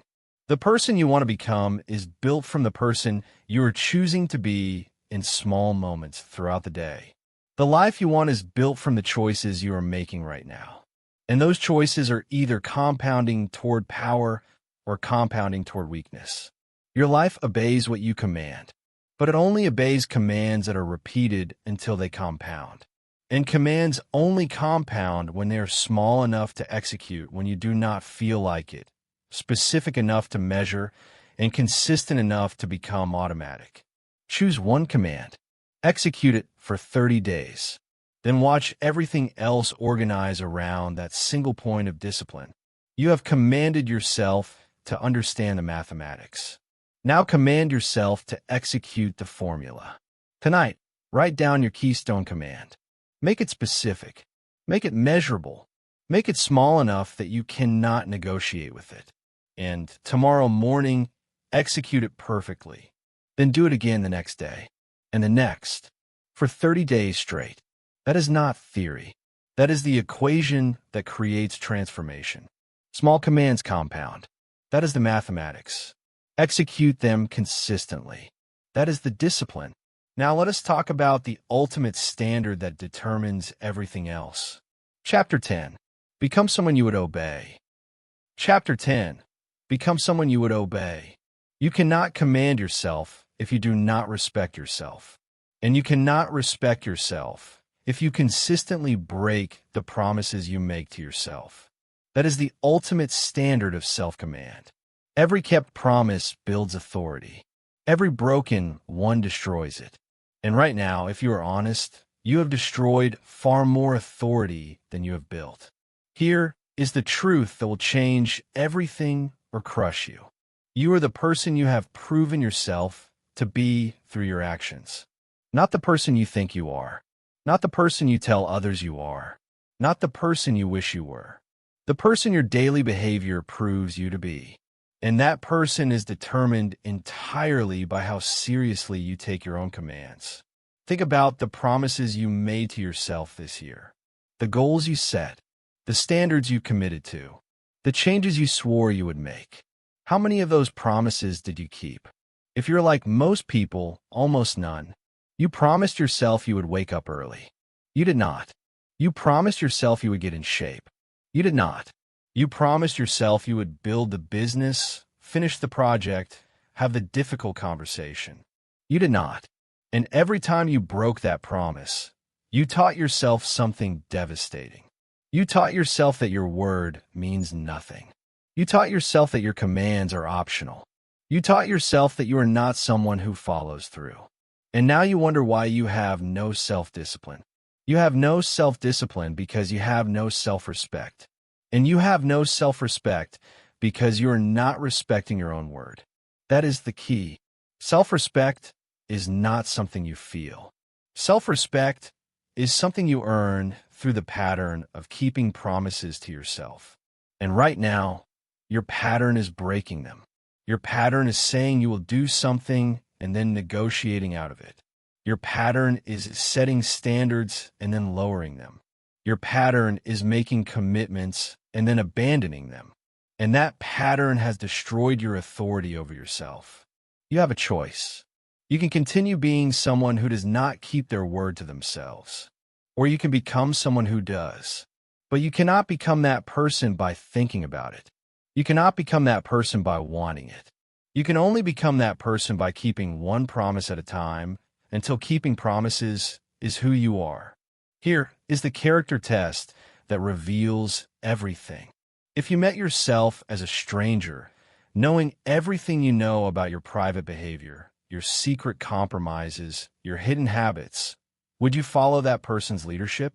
The person you want to become is built from the person you are choosing to be in small moments throughout the day. The life you want is built from the choices you are making right now. And those choices are either compounding toward power or compounding toward weakness. Your life obeys what you command, but it only obeys commands that are repeated until they compound. And commands only compound when they are small enough to execute when you do not feel like it, specific enough to measure, and consistent enough to become automatic. Choose one command. Execute it for 30 days. Then watch everything else organize around that single point of discipline. You have commanded yourself to understand the mathematics. Now command yourself to execute the formula. Tonight, write down your keystone command. Make it specific. Make it measurable. Make it small enough that you cannot negotiate with it. And tomorrow morning, execute it perfectly. Then do it again the next day, and the next, for 30 days straight. That is not theory. That is the equation that creates transformation. Small commands compound. That is the mathematics. Execute them consistently. That is the discipline. Now let us talk about the ultimate standard that determines everything else. Chapter 10. Become someone you would obey. Chapter 10. Become someone you would obey. You cannot command yourself if you do not respect yourself. And you cannot respect yourself if you consistently break the promises you make to yourself. That is the ultimate standard of self-command. Every kept promise builds authority. Every broken one destroys it. And right now, if you are honest, you have destroyed far more authority than you have built. Here is the truth that will change everything or crush you. You are the person you have proven yourself to be through your actions. Not the person you think you are. Not the person you tell others you are. Not the person you wish you were. The person your daily behavior proves you to be. And that person is determined entirely by how seriously you take your own commands. Think about the promises you made to yourself this year, the goals you set, the standards you committed to, the changes you swore you would make. How many of those promises did you keep? If you're like most people, almost none. You promised yourself you would wake up early. You did not. You promised yourself you would get in shape. You did not. You promised yourself you would build the business, finish the project, have the difficult conversation. You did not. And every time you broke that promise, You taught yourself something devastating. You taught yourself that your word means nothing. You taught yourself that your commands are optional. You taught yourself that you are not someone who follows through. And now you wonder why you have no self-discipline. You have no self-discipline because you have no self-respect. And you have no self-respect because you are not respecting your own word. That is the key. Self-respect is not something you feel. Self-respect is something you earn through the pattern of keeping promises to yourself. And right now, your pattern is breaking them. Your pattern is saying you will do something and then negotiating out of it. Your pattern is setting standards and then lowering them. Your pattern is making commitments and then abandoning them. And that pattern has destroyed your authority over yourself. You have a choice. You can continue being someone who does not keep their word to themselves, or you can become someone who does. But you cannot become that person by thinking about it. You cannot become that person by wanting it. You can only become that person by keeping one promise at a time until keeping promises is who you are. Here is the character test that reveals everything. If you met yourself as a stranger, knowing everything you know about your private behavior, your secret compromises, your hidden habits, would you follow that person's leadership?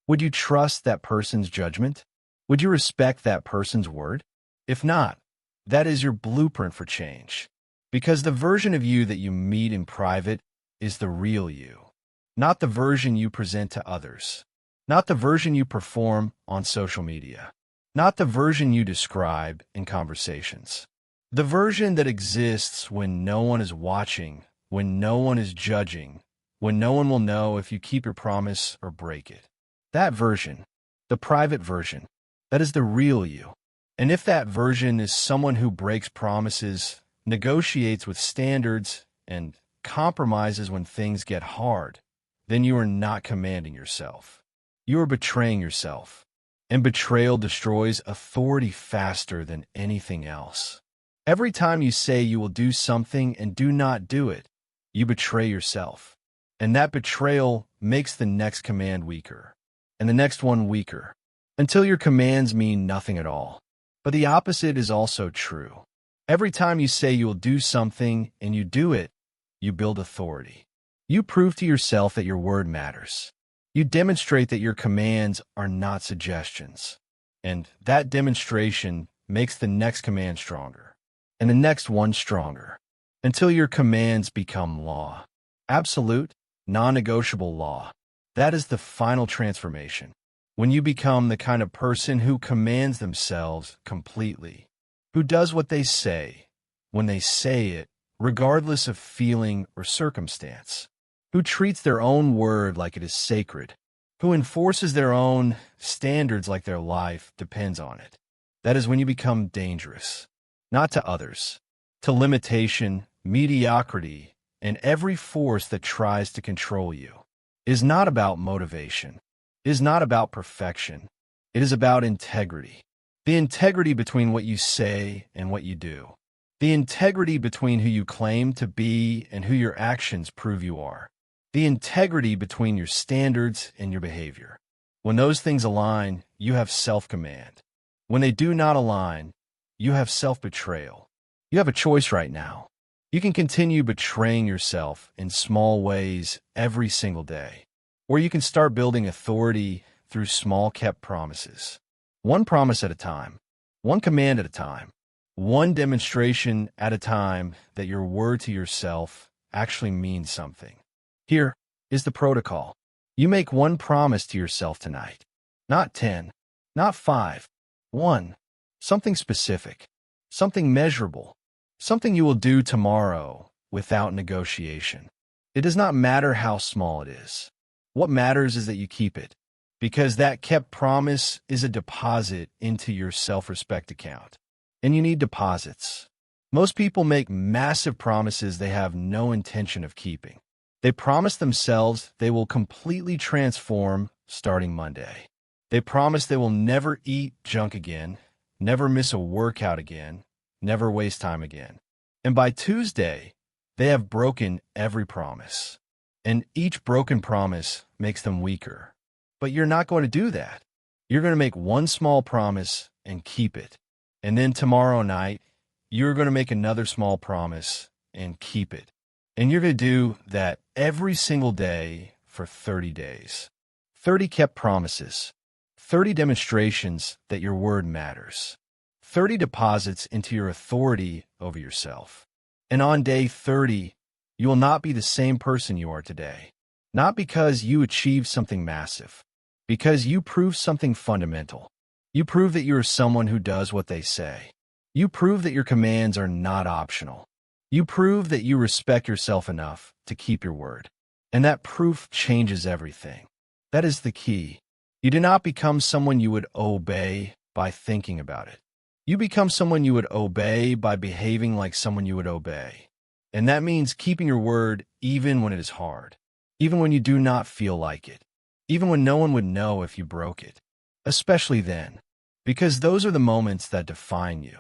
Would you trust that person's judgment? Would you respect that person's word? If not, that is your blueprint for change. Because the version of you that you meet in private is the real you, not the version you present to others, not the version you perform on social media, not the version you describe in conversations. The version that exists when no one is watching, when no one is judging, when no one will know if you keep your promise or break it. That version, the private version, that is the real you. And if that version is someone who breaks promises, negotiates with standards, and compromises when things get hard, then you are not commanding yourself. You are betraying yourself. And betrayal destroys authority faster than anything else. Every time you say you will do something and do not do it, you betray yourself. And that betrayal makes the next command weaker, and the next one weaker, until your commands mean nothing at all. But the opposite is also true. Every time you say you will do something and you do it, you build authority. You prove to yourself that your word matters. You demonstrate that your commands are not suggestions. And that demonstration makes the next command stronger, and the next one stronger, until your commands become law. Absolute, non-negotiable law. That is the final transformation. When you become the kind of person who commands themselves completely, who does what they say, when they say it, regardless of feeling or circumstance, who treats their own word like it is sacred, who enforces their own standards like their life depends on it. That is when you become dangerous, not to others, to limitation, mediocrity, and every force that tries to control you. It is not about motivation. It is not about perfection. It is about integrity. The integrity between what you say and what you do. The integrity between who you claim to be and who your actions prove you are. The integrity between your standards and your behavior. When those things align, you have self-command. When they do not align, you have self-betrayal. You have a choice right now. You can continue betraying yourself in small ways every single day, or you can start building authority through small kept promises. One promise at a time, one command at a time, one demonstration at a time that your word to yourself actually means something. Here is the protocol. You make one promise to yourself tonight. Not 10, not 5, 1. Something specific, something measurable, something you will do tomorrow without negotiation. It does not matter how small it is. What matters is that you keep it, because that kept promise is a deposit into your self-respect account. And you need deposits. Most people make massive promises they have no intention of keeping. They promise themselves they will completely transform starting Monday. They promise they will never eat junk again, never miss a workout again, never waste time again. And by Tuesday, they have broken every promise. And each broken promise makes them weaker. But you're not going to do that. You're going to make one small promise and keep it. And then tomorrow night, you're going to make another small promise and keep it. And you're going to do that every single day for 30 days. 30 kept promises. 30 demonstrations that your word matters. 30 deposits into your authority over yourself. And on day 30, you will not be the same person you are today. Not because you achieved something massive, because you proved something fundamental. You prove that you are someone who does what they say. You prove that your commands are not optional. You prove that you respect yourself enough to keep your word. And that proof changes everything. That is the key. You do not become someone you would obey by thinking about it. You become someone you would obey by behaving like someone you would obey. And that means keeping your word even when it is hard, even when you do not feel like it, even when no one would know if you broke it, especially then, because those are the moments that define you.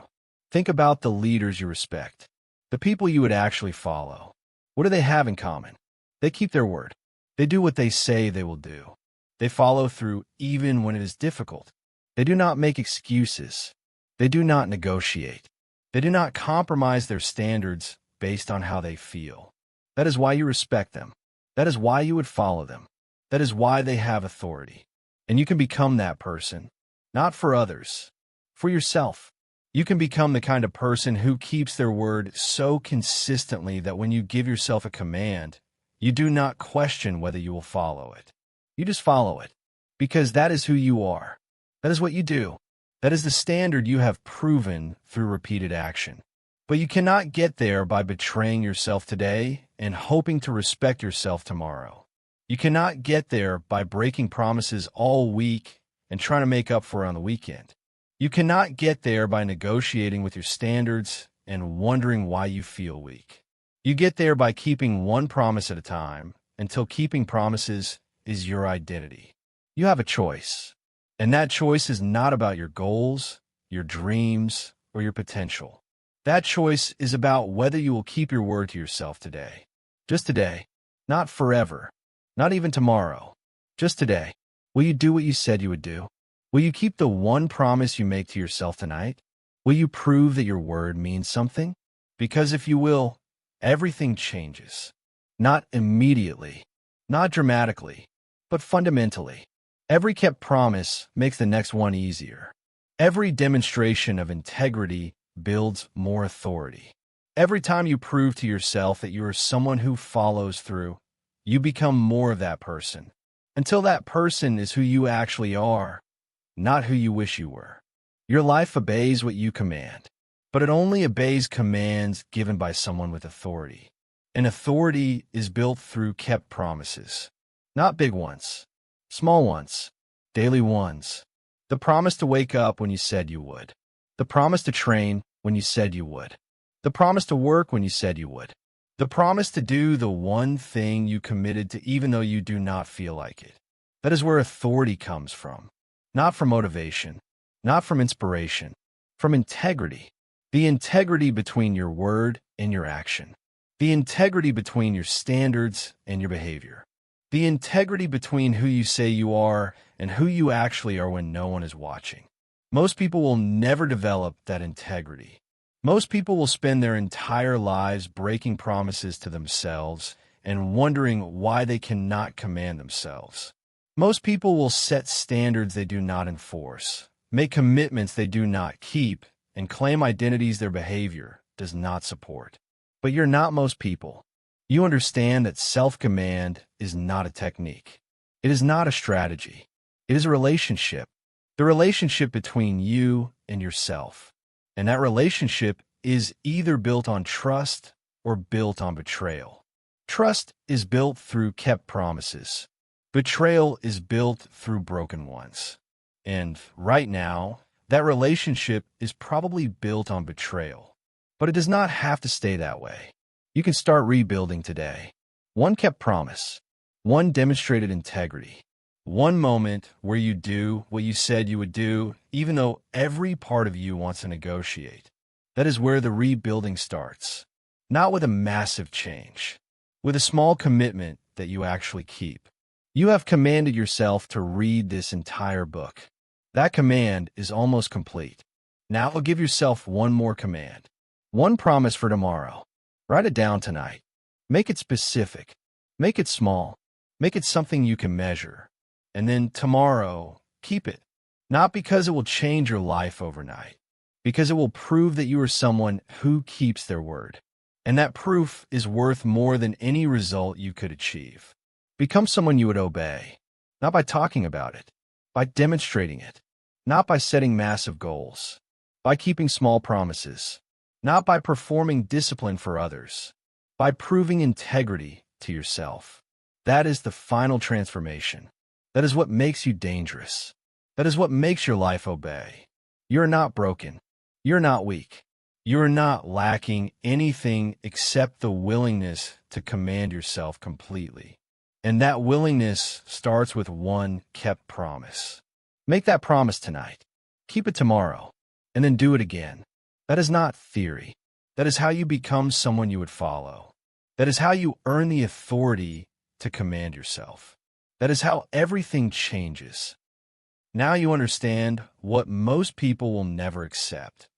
Think about the leaders you respect, the people you would actually follow. What do they have in common? They keep their word. They do what they say they will do. They follow through even when it is difficult. They do not make excuses. They do not negotiate. They do not compromise their standards based on how they feel. That is why you respect them. That is why you would follow them. That is why they have authority. And you can become that person, not for others, for yourself. You can become the kind of person who keeps their word so consistently that when you give yourself a command, you do not question whether you will follow it. You just follow it, because that is who you are. That is what you do. That is the standard you have proven through repeated action. But you cannot get there by betraying yourself today and hoping to respect yourself tomorrow. You cannot get there by breaking promises all week and trying to make up for it on the weekend. You cannot get there by negotiating with your standards and wondering why you feel weak. You get there by keeping one promise at a time until keeping promises is your identity. You have a choice, and that choice is not about your goals, your dreams, or your potential. That choice is about whether you will keep your word to yourself today. Just today. Not forever. Not even tomorrow. Just today. Will you do what you said you would do? Will you keep the one promise you make to yourself tonight? Will you prove that your word means something? Because if you will, everything changes. Not immediately, not dramatically, but fundamentally. Every kept promise makes the next one easier. Every demonstration of integrity builds more authority. Every time you prove to yourself that you are someone who follows through, you become more of that person, until that person is who you actually are, not who you wish you were. Your life obeys what you command, but it only obeys commands given by someone with authority. And authority is built through kept promises, not big ones, small ones, daily ones. The promise to wake up when you said you would. The promise to train when you said you would. The promise to work when you said you would. The promise to do the one thing you committed to even though you do not feel like it. That is where authority comes from. Not from motivation, not from inspiration, from integrity. The integrity between your word and your action. The integrity between your standards and your behavior. The integrity between who you say you are and who you actually are when no one is watching. Most people will never develop that integrity. Most people will spend their entire lives breaking promises to themselves and wondering why they cannot command themselves. Most people will set standards they do not enforce, make commitments they do not keep, and claim identities their behavior does not support. But you're not most people. You understand that self-command is not a technique. It is not a strategy. It is a relationship. The relationship between you and yourself. And that relationship is either built on trust or built on betrayal. Trust is built through kept promises. Betrayal is built through broken ones. And right now, that relationship is probably built on betrayal. But it does not have to stay that way. You can start rebuilding today. One kept promise. One demonstrated integrity. One moment where you do what you said you would do, even though every part of you wants to negotiate. That is where the rebuilding starts. Not with a massive change. With a small commitment that you actually keep. You have commanded yourself to read this entire book. That command is almost complete. Now give yourself one more command. One promise for tomorrow. Write it down tonight. Make it specific. Make it small. Make it something you can measure. And then tomorrow, keep it. Not because it will change your life overnight, because it will prove that you are someone who keeps their word. And that proof is worth more than any result you could achieve. Become someone you would obey, not by talking about it, by demonstrating it, not by setting massive goals, by keeping small promises, not by performing discipline for others, by proving integrity to yourself. That is the final transformation. That is what makes you dangerous. That is what makes your life obey. You're not broken. You're not weak. You're not lacking anything except the willingness to command yourself completely. And that willingness starts with one kept promise. Make that promise tonight. Keep it tomorrow. And then do it again. That is not theory. That is how you become someone you would follow. That is how you earn the authority to command yourself. That is how everything changes. Now you understand what most people will never accept.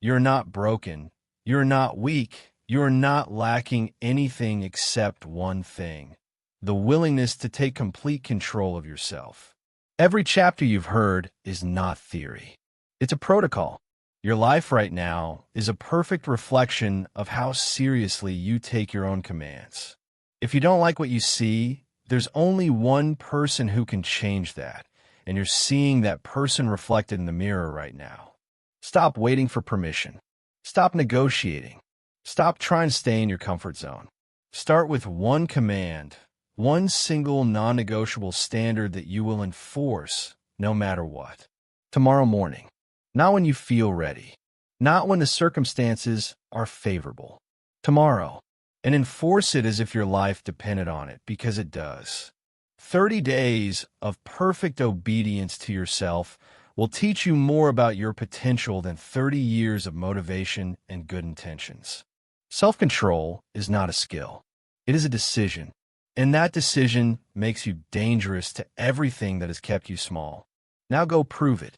You're not broken. You're not weak. You're not lacking anything except one thing: the willingness to take complete control of yourself. Every chapter you've heard is not theory. It's a protocol. Your life right now is a perfect reflection of how seriously you take your own commands. If you don't like what you see, there's only one person who can change that, and you're seeing that person reflected in the mirror right now. Stop waiting for permission. Stop negotiating. Stop trying to stay in your comfort zone. Start with one command, one single non-negotiable standard that you will enforce no matter what. Tomorrow morning. Not when you feel ready. Not when the circumstances are favorable. Tomorrow. And enforce it as if your life depended on it, because it does. 30 days of perfect obedience to yourself will teach you more about your potential than 30 years of motivation and good intentions. Self-control is not a skill. It is a decision. And that decision makes you dangerous to everything that has kept you small. Now go prove it.